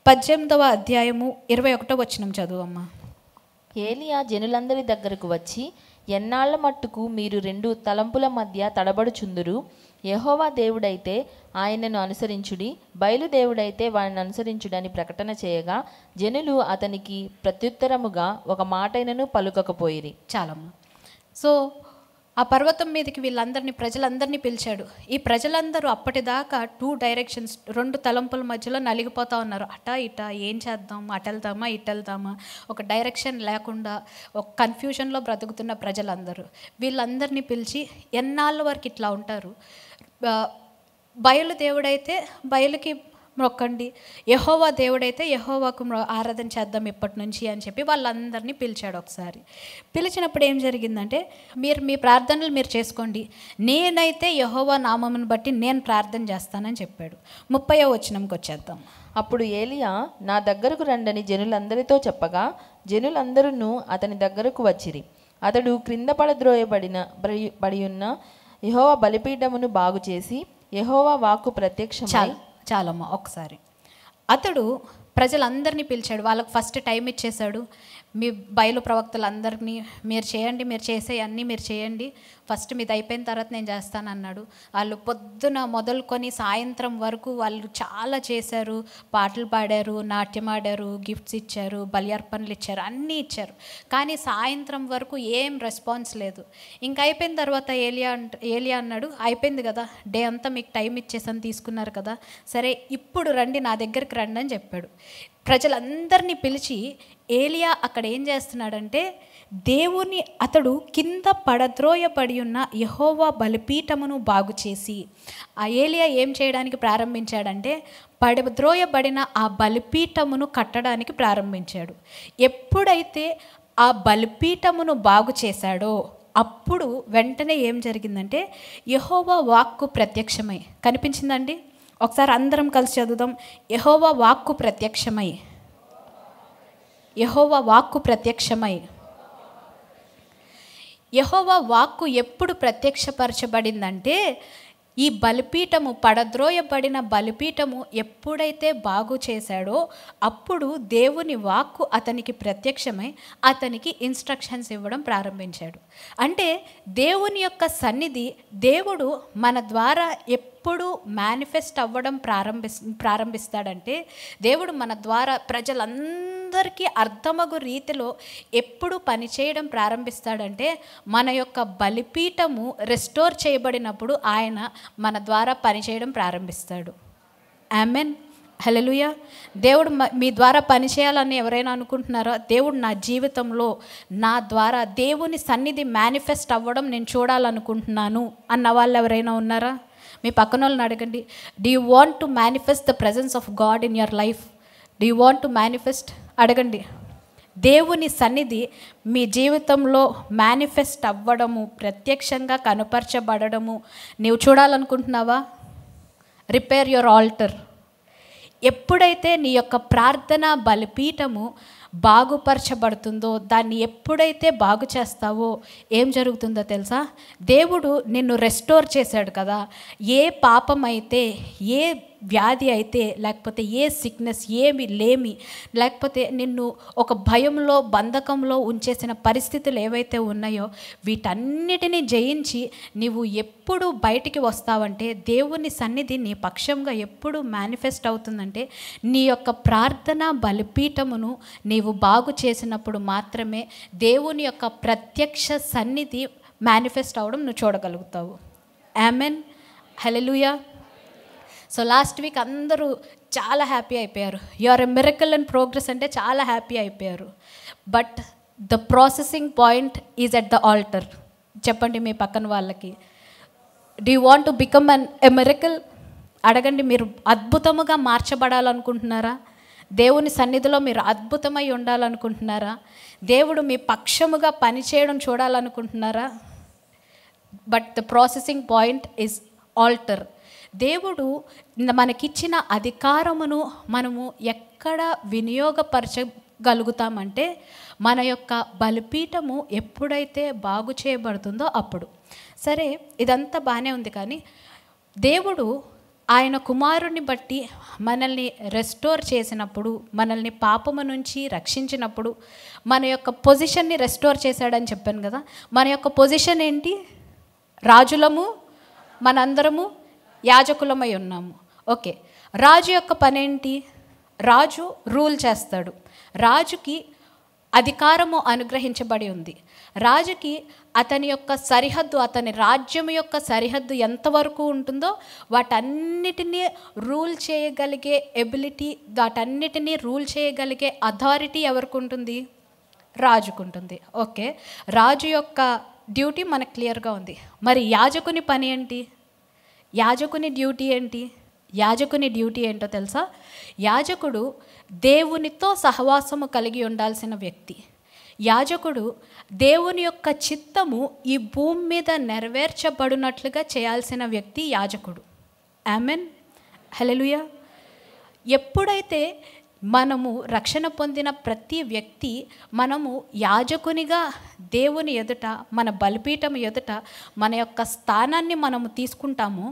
18వ అధ్యాయము 21వ వచనం చదువమ్మా. ఏలియా జనులందరి దగ్గరకు వచ్చి, ఎన్నాళ్ల మట్టుకు మీరు 2 తలంపుల మధ్య తడబడుచుందురు? యెహోవా దేవుడైతే ఆయనను అనుసరించుడి, బయలుదేవుడైతే వాడిని అనుసరించుడని ప్రకటన చేయగా జనులు అతనికి ప్రత్యుత్తరముగా ఒక మాటైనను పలుకకపోయిరి. చాలమ్మా. సో ఆ పర్వతం మీదకి ప్రజలందరినీ పిలిచాడు. ఈ ప్రజలందరూ అప్పటిదాకా 2 డైరెక్షన్స్, 2 తలంపుల మధ్యలో నలిగిపోతూ ఉన్నారు. అటా ఇటా ఏం చేద్దాం, అటెళ్దామా ఇటెళ్దామా, ఒక డైరెక్షన్ లేకుండా ఒక కన్ఫ్యూజన్లో బ్రతుకుతున్న ప్రజలందరూ. వీళ్ళందరినీ పిలిచి, ఎన్నాళ్ళ వరకు ఇట్లా ఉంటారు, బయలు దేవుడైతే బయలుకి మొక్కండి, యెహోవా దేవుడైతే యెహోవాకు ఆరాధన చేద్దాం ఇప్పటి నుంచి అని చెప్పి వాళ్ళందరినీ పిలిచాడు. ఒకసారి పిలిచినప్పుడు ఏం జరిగిందంటే, మీరు మీ ప్రార్థనలు మీరు చేసుకోండి, నేనైతే యెహోవా నామమును బట్టి నేను ప్రార్థన చేస్తానని చెప్పాడు. 30వ వచనంకి వచ్చేద్దాం. అప్పుడు ఏలియా, నా దగ్గరకు రండని జనులందరితో చెప్పగా జనులందరూ అతని దగ్గరకు వచ్చిరి. అతడు క్రింద పడి ఉన్న యెహోవా బలిపీఠమును బాగు చేసి యెహోవా వాక్కు ప్రత్యక్షమై. చాలమ్మా ఒకసారి. అతడు ప్రజలందరినీ పిలిచాడు. వాళ్ళకు ఫస్ట్ టైం ఇచ్చేశాడు. మీ బయలు ప్రవక్తలందరినీ మీరు చేయండి, మీరు చేసే అన్నీ మీరు చేయండి, ఫస్ట్ మీది అయిపోయిన తర్వాత నేను చేస్తానన్నాడు. వాళ్ళు పొద్దున మొదలుకొని సాయంత్రం వరకు వాళ్ళు చాలా చేశారు. పాటలు పాడారు, నాట్యం ఆడారు, గిఫ్ట్స్ ఇచ్చారు, బలియర్పణలు ఇచ్చారు, అన్నీ ఇచ్చారు. కానీ సాయంత్రం వరకు ఏం రెస్పాన్స్ లేదు. ఇంక అయిపోయిన తర్వాత ఏలియా అన్నాడు, అయిపోయింది కదా, డే అంతా మీకు టైం ఇచ్చేసాను, తీసుకున్నారు కదా, సరే ఇప్పుడు రండి, నా దగ్గరికి రండి అని చెప్పాడు. ప్రజలందరినీ పిలిచి ఏలియా అక్కడ ఏం చేస్తున్నాడంటే దేవుని అతడు కింద పడద్రోయబడి ఉన్న యెహోవా బలిపీఠమును బాగు చేసి, ఆ ఏలియా ఏం చేయడానికి ప్రారంభించాడంటే పడద్రోయబడిన ఆ బలిపీఠమును కట్టడానికి ప్రారంభించాడు. ఎప్పుడైతే ఆ బలిపీఠమును బాగు చేశాడో అప్పుడు వెంటనే ఏం జరిగిందంటే యెహోవా వాక్కు ప్రత్యక్షమై కనిపించిందండి. ఒకసారి అందరం కలిసి చదువుదాం. యెహోవా వాక్కు ప్రత్యక్షమై, యెహోవా వాక్కు ప్రత్యక్షమై. యెహోవా వాక్కు ఎప్పుడు ప్రత్యక్షపరచబడిందంటే ఈ బలిపీఠము, పడద్రోయబడిన బలిపీఠము ఎప్పుడైతే బాగు చేశాడో అప్పుడు దేవుని వాక్కు అతనికి ప్రత్యక్షమై అతనికి ఇన్స్ట్రక్షన్స్ ఇవ్వడం ప్రారంభించాడు. అంటే దేవుని యొక్క సన్నిధి, దేవుడు మన ద్వారా ఎప్పుడు మేనిఫెస్ట్ అవ్వడం ప్రారంభిస్తాడంటే దేవుడు మన ద్వారా ప్రజలందరికీ అర్థమగు రీతిలో ఎప్పుడు పనిచేయడం ప్రారంభిస్తాడంటే మన యొక్క బలిపీఠము రెస్టోర్ చేయబడినప్పుడు ఆయన మన ద్వారా పనిచేయడం ప్రారంభిస్తాడు. ఆమెన్, హల్లెలూయా. దేవుడు మీ ద్వారా పనిచేయాలని ఎవరైనా అనుకుంటున్నారో, దేవుడు నా జీవితంలో నా ద్వారా దేవుని సన్నిధి మేనిఫెస్ట్ అవ్వడం నేను చూడాలనుకుంటున్నాను అన్న వాళ్ళు ఎవరైనా ఉన్నారా? మీ పక్కన వాళ్ళని అడగండి, do you want to manifest the presence of God in your life? Do you want to manifest? అడగండి. దేవుని సన్నిధి మీ జీవితంలో మేనిఫెస్ట్ అవ్వడము, ప్రత్యక్షంగా కనపరచబడము నీవు చూడాలనుకుంటున్నావా? Repair your alter. ఎప్పుడైతే నీ యొక్క ప్రార్థన బలిపీఠము బాగుపరచబడుతుందో, దాన్ని ఎప్పుడైతే బాగు చేస్తావో ఏం జరుగుతుందో తెలుసా? దేవుడు నిన్ను రెస్టోర్ చేశాడు కదా. ఏ పాపం అయితే, ఏ వ్యాధి అయితే, లేకపోతే ఏ సిక్నెస్, ఏమి లేమి, లేకపోతే నిన్ను ఒక భయంలో, బంధకంలో ఉంచేసిన పరిస్థితులు ఏవైతే ఉన్నాయో వీటన్నిటినీ జయించి నీవు ఎప్పుడు బయటికి వస్తావంటే, దేవుని సన్నిధి నీ పక్షంగా ఎప్పుడు మేనిఫెస్ట్ అవుతుందంటే నీ యొక్క ప్రార్థన బలిపీఠమును నీవు బాగు చేసినప్పుడు మాత్రమే దేవుని యొక్క ప్రత్యక్ష సన్నిధి మేనిఫెస్ట్ అవడం నువ్వు చూడగలుగుతావు. Amen, hallelujah. So last week అందరూ చాలా హ్యాపీ అయిపోయారు. You are a miracle and progress అంటే చాలా హ్యాపీ అయిపోయారు. But the processing point is at the altar. చెప్పండి మీ పక్కన వాళ్ళకి, do you want to become a miracle? అడగండి. మీరు అద్భుతముగా మార్చబడాలనుకుంటున్నారా? దేవుని సన్నిధిలో మీరు అద్భుతమై ఉండాలనుకుంటున్నారా? దేవుడు మీ పక్షముగా పనిచేయడం చూడాలనుకుంటున్నారా? But the processing point is altar. దేవుడు మనకిచ్చిన అధికారమును మనము ఎక్కడ వినియోగపరచగలుగుతామంటే మన యొక్క బలిపీఠము ఎప్పుడైతే బాగు చేయబడుతుందో అప్పుడు. సరే, ఇదంతా బాగానే ఉంది. కానీ దేవుడు ఆయన కుమారుని బట్టి మనల్ని రెస్టోర్ చేసినప్పుడు, మనల్ని పాపము నుంచి రక్షించినప్పుడు మన యొక్క పొజిషన్ని రెస్టోర్ చేశాడని చెప్పాను కదా. మన యొక్క పొజిషన్ ఏంటి? రాజులము, మనందరము యాజకులమై ఉన్నాము. ఓకే, రాజు యొక్క పనేంటి? రాజు రూల్ చేస్తాడు. రాజుకి అధికారము అనుగ్రహించబడి ఉంది. రాజుకి అతని యొక్క సరిహద్దు, అతని రాజ్యం యొక్క సరిహద్దు ఎంతవరకు ఉంటుందో వాటన్నిటినీ రూల్ చేయగలిగే ఎబిలిటీ, వాటన్నిటినీ రూల్ చేయగలిగే అథారిటీ ఎవరికి ఉంటుంది? రాజుకుంటుంది. ఓకే, రాజు యొక్క డ్యూటీ మనకు క్లియర్గా ఉంది. మరి యాజకుని పని ఏంటి? యాజకుని డ్యూటీ ఏంటి? యాజకుని డ్యూటీ ఏంటో తెలుసా? యాజకుడు దేవునితో సహవాసము కలిగి ఉండాల్సిన వ్యక్తి. యాజకుడు దేవుని యొక్క చిత్తము ఈ భూమి మీద నెరవేర్చబడినట్లుగా చేయాల్సిన వ్యక్తి యాజకుడు. ఆమెన్, హల్లెలూయా. ఎప్పుడైతే మనము రక్షణ పొందిన ప్రతి వ్యక్తి మనము యాజకునిగా దేవుని ఎదుట, మన బలిపీఠం ఎదుట మన యొక్క స్థానాన్ని మనము తీసుకుంటాము.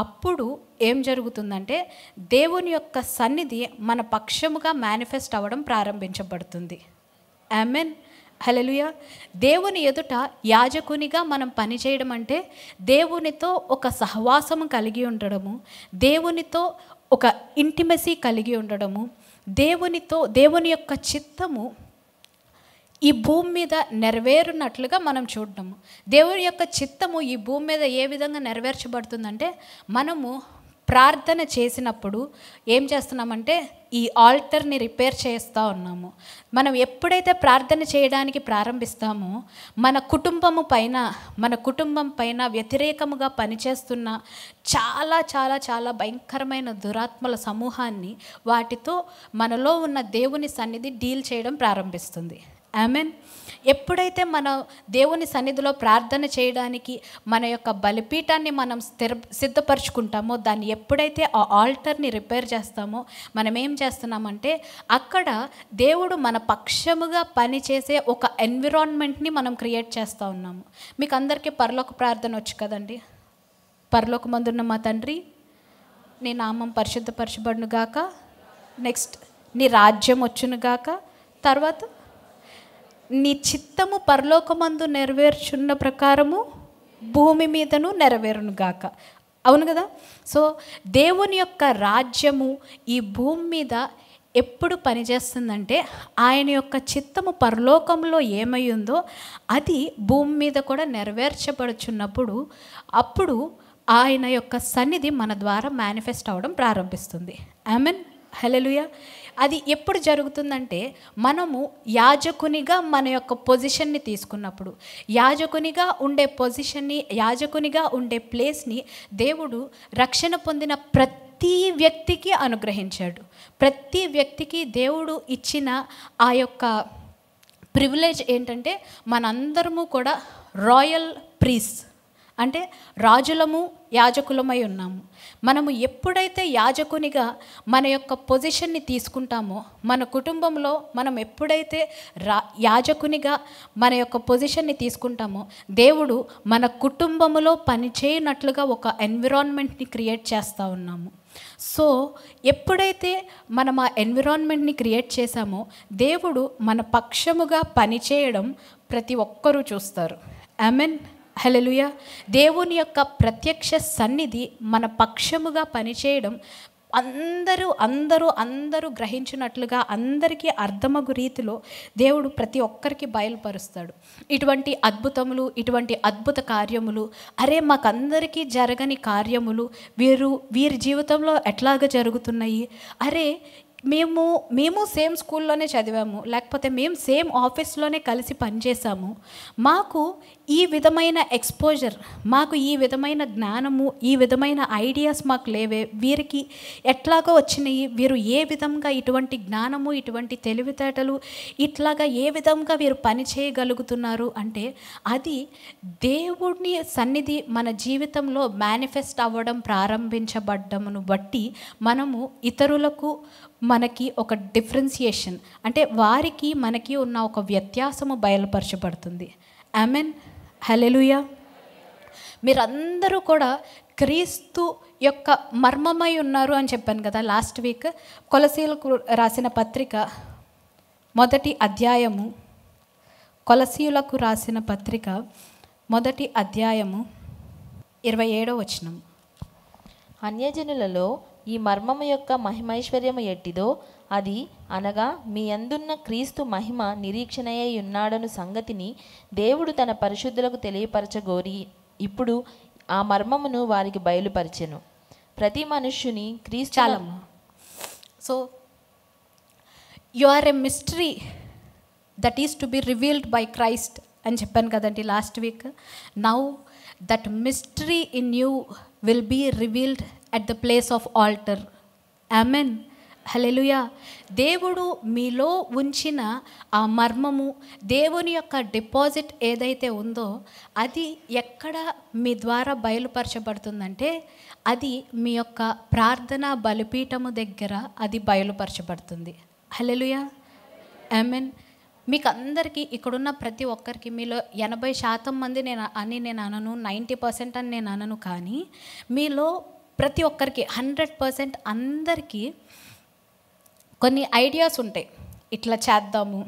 అప్పుడు ఏం జరుగుతుందంటే దేవుని యొక్క సన్నిధి మన పక్షముగా మేనిఫెస్ట్ అవ్వడం ప్రారంభించబడుతుంది. ఆమెన్, హల్లెలూయా. దేవుని ఎదుట యాజకునిగా మనం పనిచేయడం అంటే దేవునితో ఒక సహవాసము కలిగి ఉండడము, దేవునితో ఒక ఇంటిమసీ కలిగి ఉండడము, దేవుని యొక్క చిత్తము ఈ భూమి మీద నెరవేరునట్లుగా మనం చూడడము. దేవుని యొక్క చిత్తము ఈ భూమి మీద ఏ విధంగా నెరవేర్చబడుతుందంటే మనము ప్రార్థన చేసినప్పుడు ఏం చేస్తున్నామంటే ఈ ఆల్టర్ని రిపేర్ చేస్తూ ఉన్నాము. మనం ఎప్పుడైతే ప్రార్థన చేయడానికి ప్రారంభిస్తామో మన కుటుంబం పైన వ్యతిరేకముగా పనిచేస్తున్న చాలా చాలా చాలా భయంకరమైన దురాత్మల సమూహాన్ని వాటితో మనలో ఉన్న దేవుని సన్నిధి డీల్ చేయడం ప్రారంభిస్తుంది. ఆమెన్. ఎప్పుడైతే మన దేవుని సన్నిధిలో ప్రార్థన చేయడానికి మన యొక్క బలిపీఠాన్ని మనం సిద్ధపరచుకుంటామో, దాన్ని ఎప్పుడైతే ఆ ఆల్టర్ని రిపేర్ చేస్తామో మనం ఏం చేస్తున్నామంటే అక్కడ దేవుడు మన పక్షముగా పనిచేసే ఒక ఎన్విరాన్మెంట్ని మనం క్రియేట్ చేస్తూ ఉన్నాము. మీకు అందరికీ పరలోక ప్రార్థన వచ్చు కదండి. పరలోకమందున్న మా తండ్రి, నీ నామం పరిశుద్ధపరచబడును గాక, నెక్స్ట్ నీ రాజ్యం వచ్చును గాక, తర్వాత నీ చిత్తము పరలోకమందు నెరవేర్చున్న ప్రకారము భూమి మీదను నెరవేరును గాక. అవును కదా. సో దేవుని యొక్క రాజ్యము ఈ భూమి మీద ఎప్పుడు పనిచేస్తుందంటే ఆయన యొక్క చిత్తము పరలోకంలో ఏమై ఉందో అది భూమి మీద కూడా నెరవేర్చబడుచున్నప్పుడు అప్పుడు ఆయన యొక్క సన్నిధి మన ద్వారా మేనిఫెస్ట్ అవ్వడం ప్రారంభిస్తుంది. ఆమెన్, హల్లెలూయా. అది ఎప్పుడు జరుగుతుందంటే మనము యాజకునిగా మన యొక్క పొజిషన్ని తీసుకున్నప్పుడు, యాజకునిగా ఉండే పొజిషన్ని, యాజకునిగా ఉండే ప్లేస్ని దేవుడు రక్షణ పొందిన ప్రతి వ్యక్తికి అనుగ్రహించాడు. ప్రతి వ్యక్తికి దేవుడు ఇచ్చిన ఆ యొక్క ప్రివిలేజ్ ఏంటంటే మనందరము కూడా రాయల్ ప్రీస్ట్, అంటే రాజులము యాజకులమై ఉన్నాము. మనము ఎప్పుడైతే యాజకునిగా మన యొక్క పొజిషన్ని తీసుకుంటామో, మన కుటుంబంలో మనం ఎప్పుడైతే యాజకునిగా మన యొక్క పొజిషన్ని తీసుకుంటామో దేవుడు మన కుటుంబంలో పనిచేయనట్లుగా ఒక ఎన్విరాన్మెంట్ని క్రియేట్ చేస్తూ ఉన్నాము. సో ఎప్పుడైతే మనం ఆ ఎన్విరాన్మెంట్ని క్రియేట్ చేశామో దేవుడు మన పక్షముగా పనిచేయడం ప్రతి ఒక్కరూ చూస్తారు. ఆమెన్, హల్లెలూయా. దేవుని యొక్క ప్రత్యక్ష సన్నిధి మన పక్షముగా పనిచేయడం అందరూ గ్రహించినట్లుగా, అందరికీ అర్థమగు రీతిలో దేవుడు ప్రతి ఒక్కరికి బయలుపరుస్తాడు. ఇటువంటి అద్భుతములు, ఇటువంటి అద్భుత కార్యములు, అరే మాకందరికీ జరగని కార్యములు వీరి జీవితంలో ఎట్లాగ జరుగుతున్నాయి, అరే మేము సేమ్ స్కూల్లోనే చదివాము, లేకపోతే మేము సేమ్ ఆఫీస్లోనే కలిసి పనిచేసాము, మాకు ఈ విధమైన ఎక్స్పోజర్, మాకు ఈ విధమైన జ్ఞానము, ఈ విధమైన ఐడియాస్ మాకు లేవే, వీరికి ఎట్లాగో వచ్చినాయి, వీరు ఏ విధంగా ఇటువంటి జ్ఞానము, ఇటువంటి తెలివితేటలు, ఇట్లాగా ఏ విధంగా వీరు పని చేయగలుగుతున్నారు అంటే అది దేవుని సన్నిధి మన జీవితంలో మేనిఫెస్ట్ అవ్వడం ప్రారంభించబడ్డమును బట్టి మనము ఇతరులకు మనకి ఒక డిఫరెన్సియేషన్, అంటే వారికి మనకి ఉన్న ఒక వ్యత్యాసము బయలుపరచబడుతుంది. ఆమెన్, హల్లెలూయా. మీరందరూ కూడా క్రీస్తు యొక్క మర్మమై ఉన్నారు అని చెప్పాను కదా లాస్ట్ వీక్. కొలసీయులకు రాసిన పత్రిక మొదటి అధ్యాయము, కొలసీయులకు రాసిన పత్రిక మొదటి అధ్యాయము 27వ వచనం. అన్యజనులలో ఈ మర్మము యొక్క మహిమైశ్వర్యము ఎట్టిదో అది అనగా మీ అందున్న క్రీస్తు మహిమ నిరీక్షణయై ఉన్నాడను సంగతిని దేవుడు తన పరిశుద్ధులకు తెలియపరచగోరి ఇప్పుడు ఆ మర్మమును వారికి బయలుపరిచెను. ప్రతి మనుష్యుని క్రీస్తు చాలమ్మా. So you are a mystery that is to be revealed by Christ అని చెప్పాను కదండి last week. Now that mystery in you will be revealed at the place of altar. Amen, hallelujah. దేవుడు మీలో ఉంచిన ఆ మర్మము, దేవుని యొక్క డిపాజిట్ ఏదైతే ఉందో అది ఎక్కడ మీ ద్వారా బయలుపరచబడుతుందంటే అది మీ యొక్క ప్రార్థనా బలిపీఠము దగ్గర అది బయలుపరచబడుతుంది. హల్లెలూయా, ఆమేన్. మీకు అందరికీ ఇక్కడున్న ప్రతి ఒక్కరికి మీలో 80% మంది నేను అనను, 90% అని నేను అనను, కానీ మీలో ప్రతి ఒక్కరికి 100% అందరికీ కొన్ని ఐడియాస్ ఉంటాయి. ఇట్లా చేద్దాము,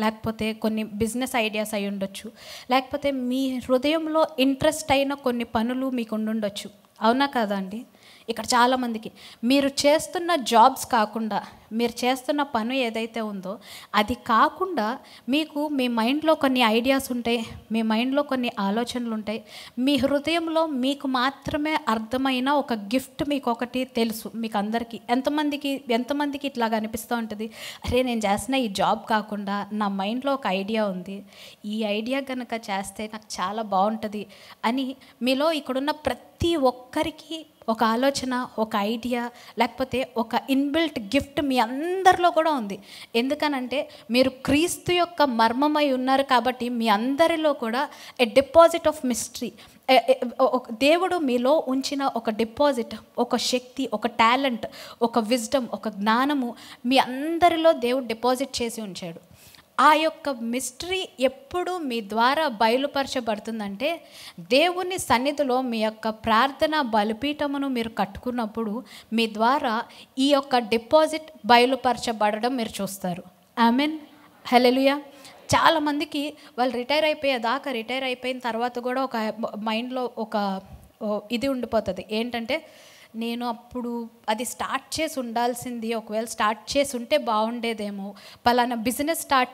లేకపోతే కొన్ని బిజినెస్ ఐడియాస్ అయి ఉండొచ్చు, లేకపోతే మీ హృదయంలో ఇంట్రెస్ట్ అయిన కొన్ని పనులు మీకు ఉండుండొచ్చు. అవునా కదా అండి? ఇక్కడ చాలామందికి మీరు చేస్తున్న జాబ్స్ కాకుండా, మీరు చేస్తున్న పని ఏదైతే ఉందో అది కాకుండా మీకు మీ మైండ్లో కొన్ని ఐడియాస్ ఉంటాయి, మీ మైండ్లో కొన్ని ఆలోచనలు ఉంటాయి. మీ హృదయంలో మీకు మాత్రమే అర్థమైన ఒక గిఫ్ట్ మీకు ఒకటి తెలుసు. మీకు అందరికీ ఎంతమందికి ఇట్లాగ అనిపిస్తూ ఉంటుంది, అరే నేను చేసిన ఈ జాబ్ కాకుండా నా మైండ్లో ఒక ఐడియా ఉంది, ఈ ఐడియా కనుక చేస్తే నాకు చాలా బాగుంటుంది అని మీలో ఇక్కడున్న ప్రతి ఒక్కరికి ఒక ఆలోచన, ఒక ఐడియా, లేకపోతే ఒక ఇన్బిల్ట్ గిఫ్ట్ మీ అందరిలో కూడా ఉంది. ఎందుకనంటే మీరు క్రీస్తు యొక్క మర్మమై ఉన్నారు కాబట్టి మీ అందరిలో కూడా ఎ డిపాజిట్ ఆఫ్ మిస్టరీ, దేవుడు మీలో ఉంచిన ఒక డిపాజిట్, ఒక శక్తి, ఒక టాలెంట్, ఒక విజ్డమ్, ఒక జ్ఞానము మీ అందరిలో దేవుడు డిపాజిట్ చేసి ఉంచాడు. ఆ యొక్క మిస్టరీ ఎప్పుడు మీ ద్వారా బయలుపరచబడుతుందంటే, దేవుని సన్నిధిలో మీ యొక్క ప్రార్థన బలిపీఠమును మీరు కట్టుకున్నప్పుడు మీ ద్వారా ఈ యొక్క డిపాజిట్ బయలుపరచబడడం మీరు చూస్తారు. ఆమెన్, హల్లెలూయా. చాలామందికి వాళ్ళు రిటైర్ అయిపోయిన తర్వాత కూడా ఒక మైండ్లో ఒక ఇది ఉండిపోతుంది. ఏంటంటే, నేను అప్పుడు అది స్టార్ట్ చేసి ఉండాల్సింది, ఒకవేళ స్టార్ట్ చేసి ఉంటే బాగుండేదేమో, పలానా బిజినెస్ స్టార్ట్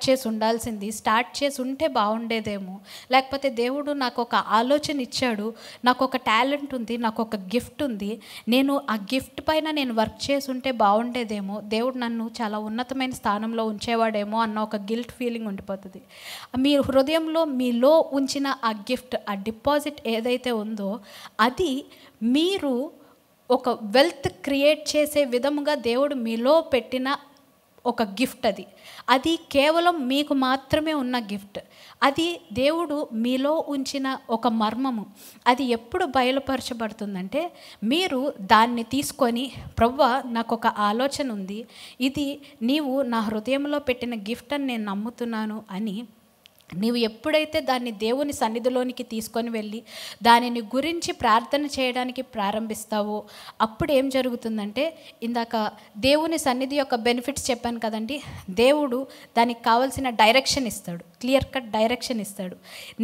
చేసి ఉంటే బాగుండేదేమో, లేకపోతే దేవుడు నాకు ఒక ఆలోచన ఇచ్చాడు, నాకు ఒక టాలెంట్ ఉంది, నాకు ఒక గిఫ్ట్ ఉంది, నేను ఆ గిఫ్ట్ పైన నేను వర్క్ చేసి ఉంటే బాగుండేదేమో, దేవుడు నన్ను చాలా ఉన్నతమైన స్థానంలో ఉంచేవాడేమో అన్న ఒక గిల్ట్ ఫీలింగ్ ఉండిపోతుంది. మీ హృదయంలో మీలో ఉంచిన ఆ గిఫ్ట్, ఆ డిపాజిట్ ఏదైతే ఉందో అది మీరు ఒక వెల్త్ క్రియేట్ చేసే విధముగా దేవుడు మీలో పెట్టిన ఒక గిఫ్ట్. అది కేవలం మీకు మాత్రమే ఉన్న గిఫ్ట్. అది దేవుడు మీలో ఉంచిన ఒక మర్మము. అది ఎప్పుడు బయలుపరచబడుతుందంటే, మీరు దాన్ని తీసుకొని, ప్రభువా నాకు ఒక ఆలోచన ఉంది, ఇది నీవు నా హృదయంలో పెట్టిన గిఫ్ట్ అని నేను నమ్ముతున్నాను అని నీవు ఎప్పుడైతే దాన్ని దేవుని సన్నిధిలోనికి తీసుకొని వెళ్ళి దానిని గురించి ప్రార్థన చేయడానికి ప్రారంభిస్తావో, అప్పుడు ఏం జరుగుతుందంటే, ఇందాక దేవుని సన్నిధి యొక్క బెనిఫిట్స్ చెప్పాను కదండి, దేవుడు దానికి కావాల్సిన డైరెక్షన్ ఇస్తాడు, క్లియర్ కట్ డైరెక్షన్ ఇస్తాడు.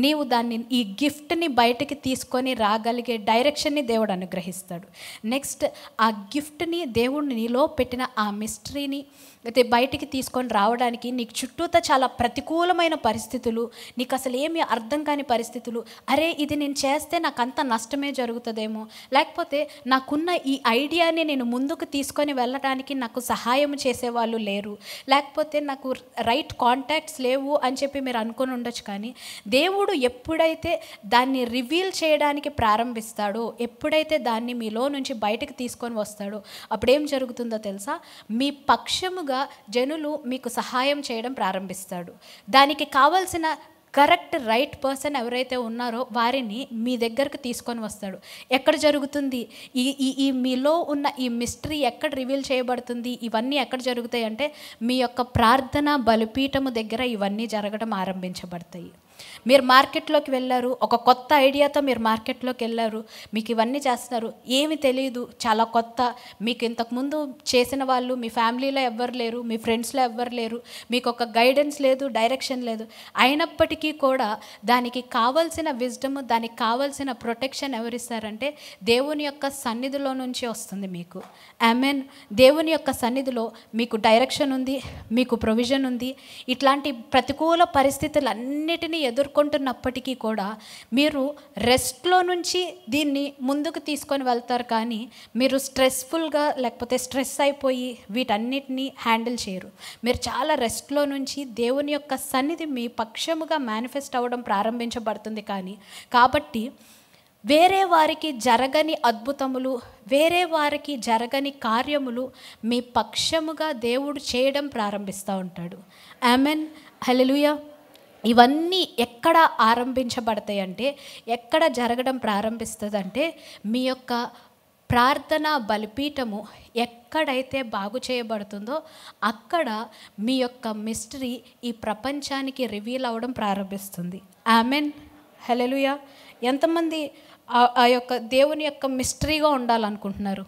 నీవు దాన్ని, ఈ గిఫ్ట్ని బయటికి తీసుకొని రాగలిగే డైరెక్షన్ని దేవుడు అనుగ్రహిస్తాడు. నెక్స్ట్ ఆ గిఫ్ట్ని దేవుడు నీలో పెట్టిన ఆ మిస్టరీని అయితే బయటికి తీసుకొని రావడానికి నీకు చుట్టూతా చాలా ప్రతికూలమైన పరిస్థితులు, నీకు అసలు ఏమీ అర్థం కాని పరిస్థితులు, అరే ఇది నేను చేస్తే నాకు అంత నష్టమే జరుగుతుందేమో, లేకపోతే నాకున్న ఈ ఐడియాని నేను ముందుకు తీసుకొని వెళ్ళడానికి నాకు సహాయం చేసేవాళ్ళు లేరు, లేకపోతే నాకు రైట్ కాంటాక్ట్స్ లేవు అని చెప్పి మీరు అనుకొని ఉండొచ్చు. కానీ దేవుడు ఎప్పుడైతే దాన్ని రివీల్ చేయడానికి ప్రారంభిస్తాడో, ఎప్పుడైతే దాన్ని మీలో నుంచి బయటకు తీసుకొని వస్తాడో, అప్పుడేం జరుగుతుందో తెలుసా? మీ పక్షముగా జనులు మీకు సహాయం చేయడం ప్రారంభిస్తాడు. దానికి కావాల్సిన కరెక్ట్ రైట్ పర్సన్ ఎవరైతే ఉన్నారో వారిని మీ దగ్గరకు తీసుకొని వస్తాడు. ఎక్కడ జరుగుతుంది ఈ మీలో ఉన్న ఈ మిస్టరీ, ఎక్కడ రివీల్ చేయబడుతుంది, ఇవన్నీ ఎక్కడ జరుగుతాయి అంటే మీ యొక్క ప్రార్థన బలిపీఠము దగ్గర ఇవన్నీ జరగడం ఆరంభించబడతాయి. మీరు మార్కెట్లోకి వెళ్ళారు, ఒక కొత్త ఐడియాతో మీరు మార్కెట్లోకి వెళ్ళారు, మీకు ఇవన్నీ చేస్తున్నారు, ఏమి తెలియదు, చాలా కొత్త, మీకు ఇంతకుముందు చేసిన వాళ్ళు మీ ఫ్యామిలీలో ఎవ్వరు లేరు, మీ ఫ్రెండ్స్లో ఎవ్వరు లేరు, మీకు ఒక గైడెన్స్ లేదు, డైరెక్షన్ లేదు. అయినప్పటికీ కూడా దానికి కావాల్సిన విజ్డమ్, దానికి కావాల్సిన ప్రొటెక్షన్ ఎవరిస్తారంటే దేవుని యొక్క సన్నిధిలో నుంచి వస్తుంది మీకు. ఆమెన్. దేవుని యొక్క సన్నిధిలో మీకు డైరెక్షన్ ఉంది, మీకు ప్రొవిజన్ ఉంది. ఇట్లాంటి ప్రతికూల పరిస్థితులన్నిటినీ ఎదుర్కొంటున్నప్పటికీ కూడా మీరు రెస్ట్లో నుంచి దీన్ని ముందుకు తీసుకొని వెళ్తారు. కానీ మీరు స్ట్రెస్ఫుల్గా లేకపోతే స్ట్రెస్ అయిపోయి వీటన్నిటినీ హ్యాండిల్ చేయరు. మీరు చాలా రెస్ట్లో నుంచి దేవుని యొక్క సన్నిధి మీ పక్షముగా మేనిఫెస్ట్ అవ్వడం ప్రారంభించబడుతుంది. కాబట్టి వేరే వారికి జరగని అద్భుతములు, వేరే వారికి జరగని కార్యములు మీ పక్షముగా దేవుడు చేయడం ప్రారంభిస్తూ ఉంటాడు. ఆమెన్, హల్లెలూయా. ఇవన్నీ ఎక్కడ ఆరంభించబడతాయి అంటే, ఎక్కడ జరగడం ప్రారంభిస్తుంది అంటే మీ యొక్క ప్రార్థనా బలిపీఠము ఎక్కడైతే బాగు చేయబడుతుందో అక్కడ మీ యొక్క మిస్టరీ ఈ ప్రపంచానికి రివీల్ అవ్వడం ప్రారంభిస్తుంది. ఆమెన్, హల్లెలూయా. ఎంతమంది ఆ యొక్క దేవుని యొక్క మిస్టరీగా ఉండాలనుకుంటున్నారు?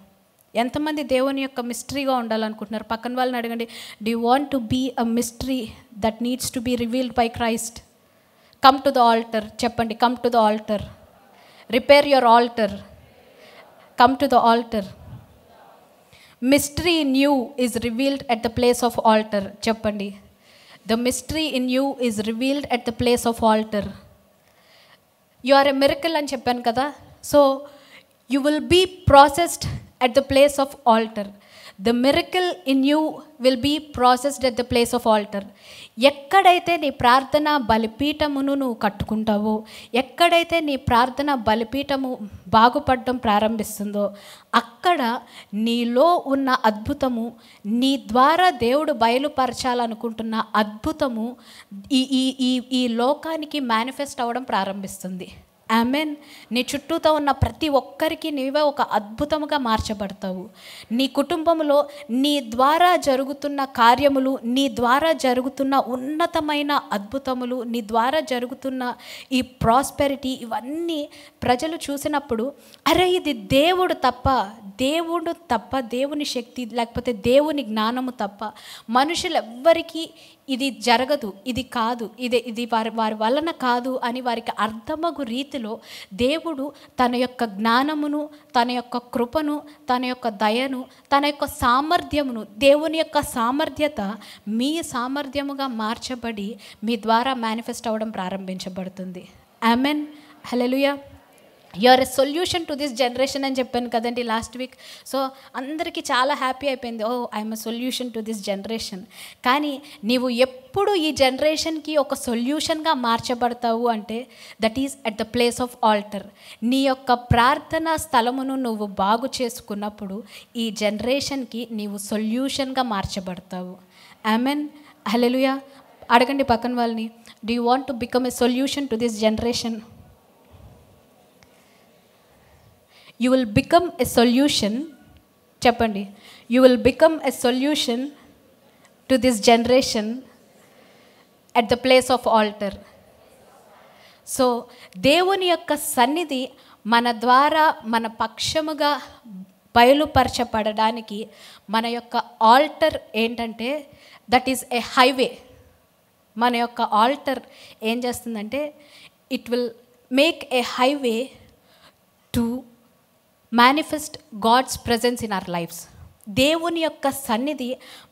ఎంతమంది దేవుని యొక్క మిస్టరీగా ఉండాలనుకుంటున్నారు? పక్కన వాళ్ళని అడగండి, do you want to be a mystery that needs to be revealed by Christ? Come to the altar. చెప్పండి, come to the altar. Repair your altar. Come to the altar. Mystery in you is revealed at the place of altar. చెప్పండి, the mystery in you is revealed at the place of altar. You are a miracle అని చెప్పాను కదా. So you will be processed at the place of altar. The miracle in you will be processed at the place of altar. ఎక్కడైతే నీ ప్రార్థన బలిపీఠమును నువ్వు కట్టుకుంటావో, ఎక్కడైతే నీ ప్రార్థన బలిపీఠము బాగుపడడం ప్రారంభిస్తుందో అక్కడ నీలో ఉన్న అద్భుతము, నీ ద్వారా దేవుడు బయలుపరచాలనుకుంటున్న అద్భుతము ఈ లోకానికి మేనిఫెస్ట్ అవ్వడం ప్రారంభిస్తుంది. ఆమెన్. నీ చుట్టూతో ఉన్న ప్రతి ఒక్కరికి నీవే ఒక అద్భుతముగా మార్చబడతావు. నీ కుటుంబంలో నీ ద్వారా జరుగుతున్న కార్యములు, నీ ద్వారా జరుగుతున్న ఉన్నతమైన అద్భుతములు, నీ ద్వారా జరుగుతున్న ఈ ప్రాస్పెరిటీ, ఇవన్నీ ప్రజలు చూసినప్పుడు అరే ఇది దేవుడు తప్ప దేవుని శక్తి లేకపోతే దేవుని జ్ఞానము తప్ప మనుషులు ఎవ్వరికీ ఇది జరగదు, ఇది కాదు, ఇది వారి వలన కాదు అని వారికి అర్థమగు రీతిలో దేవుడు తన యొక్క జ్ఞానమును, తన యొక్క కృపను, తన యొక్క దయను, తన యొక్క సామర్థ్యమును, దేవుని యొక్క సామర్థ్యత మీ సామర్థ్యముగా మార్చబడి మీ ద్వారా మేనిఫెస్ట్ అవ్వడం ప్రారంభించబడుతుంది. Amen, hallelujah. You are a solution to this generation అని చెప్పాను కదండి లాస్ట్ వీక్. సో అందరికీ చాలా హ్యాపీ అయిపోయింది, oh I'm a solution to this generation. కానీ నీవు ఎప్పుడు ఈ జనరేషన్కి ఒక సొల్యూషన్గా మార్చబడతావు అంటే that is at the place of altar. నీ యొక్క ప్రార్థనా స్థలమును నువ్వు బాగు చేసుకున్నప్పుడు ఈ జనరేషన్కి నీవు సొల్యూషన్గా మార్చబడతావు. ఆమెన్, హల్లెలూయా. అడగండి పక్కన వాళ్ళని, do you want to become a solution to this generation? You will become a solution. చెప్పండి, you will become a solution to this generation at the place of altar. So దేవుని యొక్క సన్నిధి మన ద్వారా మన పక్షముగా బయలుపరచబడడానికి మన యొక్క ఆల్టర్ ఏంటంటే దట్ ఈస్ ఏ హైవే. మన యొక్క ఆల్టర్ ఏం చేస్తుందంటే it will make a highway to manifest God's presence in our lives. దేవుని యొక్క సన్నిధి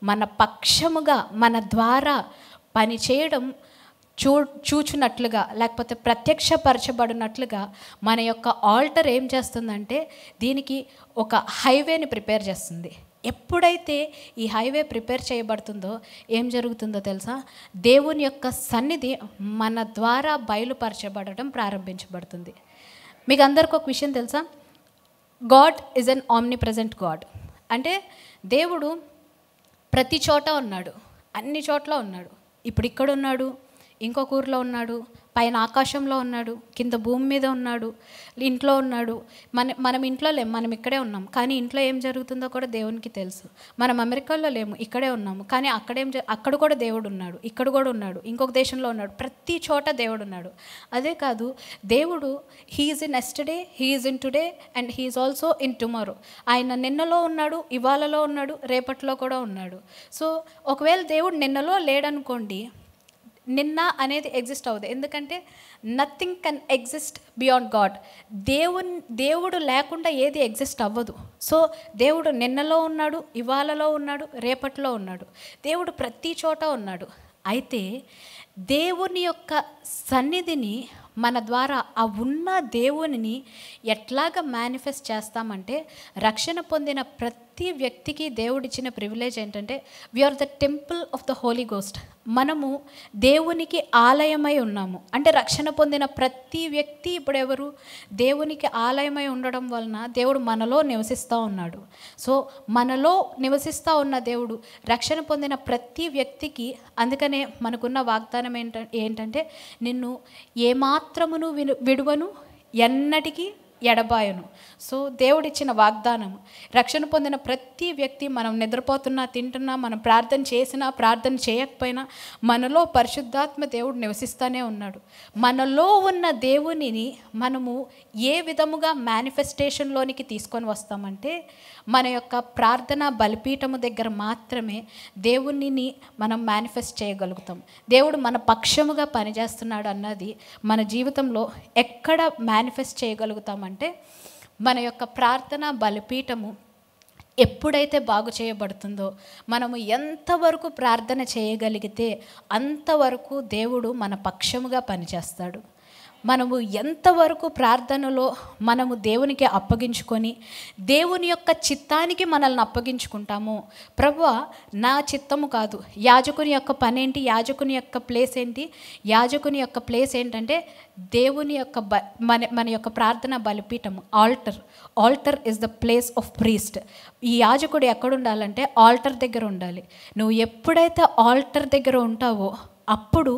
మన పక్షముగా మన ద్వారా పని చేయడం చూచున్నట్లుగా లేకపోతే ప్రత్యక్షపరచబడినట్లుగా మన యొక్క ఆల్టర్ ఏం చేస్తుందంటే దీనికి ఒక హైవేని ప్రిపేర్ చేస్తుంది. ఎప్పుడైతే ఈ హైవే ప్రిపేర్ చేయబడుతుందో ఏం జరుగుతుందో తెలుసా? దేవుని యొక్క సన్నిధి మన ద్వారా బయలుపరచబడడం ప్రారంభించబడుతుంది. మీకు అందరికీ ఒక విషయం తెలుసా? God is an omnipresent God. అంటే దేవుడు ప్రతి చోట ఉన్నాడు, అన్ని చోట్ల ఉన్నాడు. ఇప్పుడు ఇక్కడ ఉన్నాడు, ఇంకొక ఊరిలో ఉన్నాడు, పైన ఆకాశంలో ఉన్నాడు, కింద భూమి మీద ఉన్నాడు, ఇంట్లో ఉన్నాడు. మనం ఇంట్లో లేము, మనం ఇక్కడే ఉన్నాం. కానీ ఇంట్లో ఏం జరుగుతుందో కూడా దేవునికి తెలుసు. మనం అమెరికాలో లేము, ఇక్కడే ఉన్నాము. కానీ అక్కడ కూడా దేవుడు ఉన్నాడు, ఇక్కడ కూడా ఉన్నాడు, ఇంకొక దేశంలో ఉన్నాడు. ప్రతి చోట దేవుడు ఉన్నాడు. అదే కాదు, దేవుడు he is in yesterday, he is in today and he is also in tomorrow. ఆయన నిన్నలో ఉన్నాడు, ఇవాళలో ఉన్నాడు, రేపట్లో కూడా ఉన్నాడు. సో ఒకవేళ దేవుడు నిన్నలో లేడనుకోండి, నిన్న అనేది ఎగ్జిస్ట్ అవ్వదు. ఎందుకంటే nothing can exist beyond God. దేవుడు లేకుండా ఏది ఎగ్జిస్ట్ అవ్వదు. సో దేవుడు నిన్నలో ఉన్నాడు, ఇవాళలో ఉన్నాడు, రేపట్లో ఉన్నాడు. దేవుడు ప్రతి చోట ఉన్నాడు. అయితే దేవుని యొక్క సన్నిధిని మన ద్వారా ఆ ఉన్న దేవునిని ఎట్లాగా మేనిఫెస్ట్ చేస్తామంటే, రక్షణ పొందిన ప్రతి వ్యక్తికి దేవుడిచ్చిన ప్రివిలేజ్ ఏంటంటే we are the temple of the Holy Ghost. మనము దేవునికి ఆలయమై ఉన్నాము. అంటే రక్షణ పొందిన ప్రతి వ్యక్తి ఇప్పుడు ఎవరు? దేవునికి ఆలయమై ఉండడం వలన దేవుడు మనలో నివసిస్తూ ఉన్నాడు. సో మనలో నివసిస్తూ ఉన్న దేవుడు రక్షణ పొందిన ప్రతి వ్యక్తికి, అందుకనే మనకున్న వాగ్దానం ఏంటంటే నిన్ను ఏమాత్రమును విడువను, ఎన్నటికీ ఎడబాయను. సో దేవుడిచ్చిన వాగ్దానం, రక్షణ పొందిన ప్రతి వ్యక్తి, మనం నిద్రపోతున్నా, తింటున్నా, మనం ప్రార్థన చేసినా ప్రార్థన చేయకపోయినా మనలో పరిశుద్ధాత్మ దేవుడు నివసిస్తూనే ఉన్నాడు. మనలో ఉన్న దేవునిని మనము ఏ విధముగా మేనిఫెస్టేషన్లోనికి తీసుకొని వస్తామంటే మన యొక్క ప్రార్థన బలిపీఠము దగ్గర మాత్రమే దేవునిని మనం మేనిఫెస్ట్ చేయగలుగుతాం. దేవుడు మన పక్షముగా పనిచేస్తున్నాడు అన్నది మన జీవితంలో ఎక్కడ మేనిఫెస్ట్ చేయగలుగుతామంటే మన యొక్క ప్రార్థన బలిపీఠము ఎప్పుడైతే బాగు చేయబడుతుందో, మనము ఎంతవరకు ప్రార్థన చేయగలిగితే అంతవరకు దేవుడు మన పక్షముగా పనిచేస్తాడు. మనము ఎంతవరకు ప్రార్థనలో మనము దేవునికి అప్పగించుకొని దేవుని యొక్క చిత్తానికి మనల్ని అప్పగించుకుంటామో, ప్రభువా నా చిత్తము కాదు, యాజకుని యొక్క పని ఏంటి, యాజకుని యొక్క ప్లేస్ ఏంటి, యాజకుని యొక్క ప్లేస్ ఏంటంటే దేవుని యొక్క మన యొక్క ప్రార్థన బలిపీఠము, altar is the place of priest. ఈ యాజకుడు ఎక్కడ ఉండాలంటే ఆల్టర్ దగ్గర ఉండాలి. నువ్వు ఎప్పుడైతే ఆల్టర్ దగ్గర ఉంటావో అప్పుడు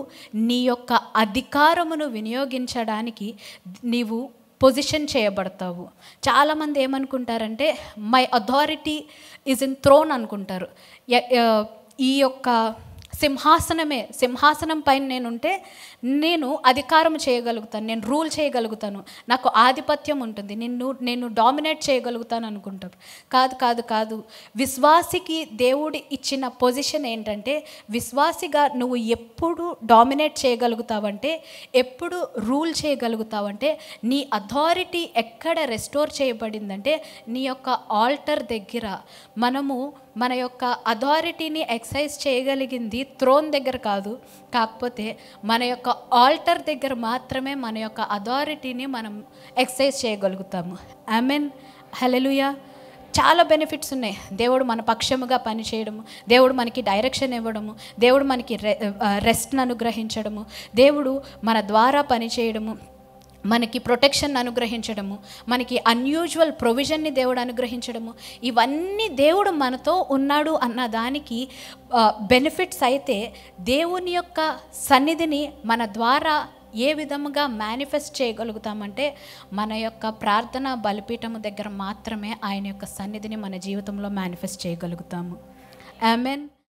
నీ యొక్క అధికారమును వినియోగించడానికి నీవు పొజిషన్ చేయబడతావు. చాలామంది ఏమనుకుంటారంటే my authority is in throne అనుకుంటారు. ఈ యొక్క సింహాసనం పైన నేనుంటే నేను అధికారం చేయగలుగుతాను, నేను రూల్ చేయగలుగుతాను, నాకు ఆధిపత్యం ఉంటుంది, నేను డామినేట్ చేయగలుగుతాను అనుకుంటారు. కాదు. విశ్వాసికి దేవుడు ఇచ్చిన పొజిషన్ ఏంటంటే, విశ్వాసిగా నువ్వు ఎప్పుడు డామినేట్ చేయగలుగుతావంటే, ఎప్పుడు రూల్ చేయగలుగుతావంటే, నీ అథారిటీ ఎక్కడ రెస్టోర్ చేయబడిందంటే నీ యొక్క ఆల్టర్ దగ్గర. మనము మన యొక్క అథారిటీని ఎక్సైజ్ చేయగలిగింది థ్రోన్ దగ్గర కాదు, కాకపోతే మన యొక్క ఆల్టర్ దగ్గర మాత్రమే మన యొక్క అథారిటీని మనం ఎక్సైజ్ చేయగలుగుతాము. ఆమెన్, హల్లెలూయా. చాలా బెనిఫిట్స్ ఉన్నాయి. దేవుడు మన పక్షముగా పనిచేయడము, దేవుడు మనకి డైరెక్షన్ ఇవ్వడము, దేవుడు మనకి రెస్ట్ను అనుగ్రహించడము, దేవుడు మన ద్వారా పనిచేయడము, మనకి ప్రొటెక్షన్ అనుగ్రహించడము, మనకి అన్యూజువల్ ప్రొవిజన్ని దేవుడు అనుగ్రహించడము, ఇవన్నీ దేవుడు మనతో ఉన్నాడు అన్న దానికి బెనిఫిట్స్. అయితే దేవుని యొక్క సన్నిధిని మన ద్వారా ఏ విధముగా మేనిఫెస్ట్ చేయగలుగుతామంటే మన యొక్క ప్రార్థన బలిపీఠము దగ్గర మాత్రమే ఆయన యొక్క సన్నిధిని మన జీవితంలో మేనిఫెస్ట్ చేయగలుగుతాము. ఆమెన్.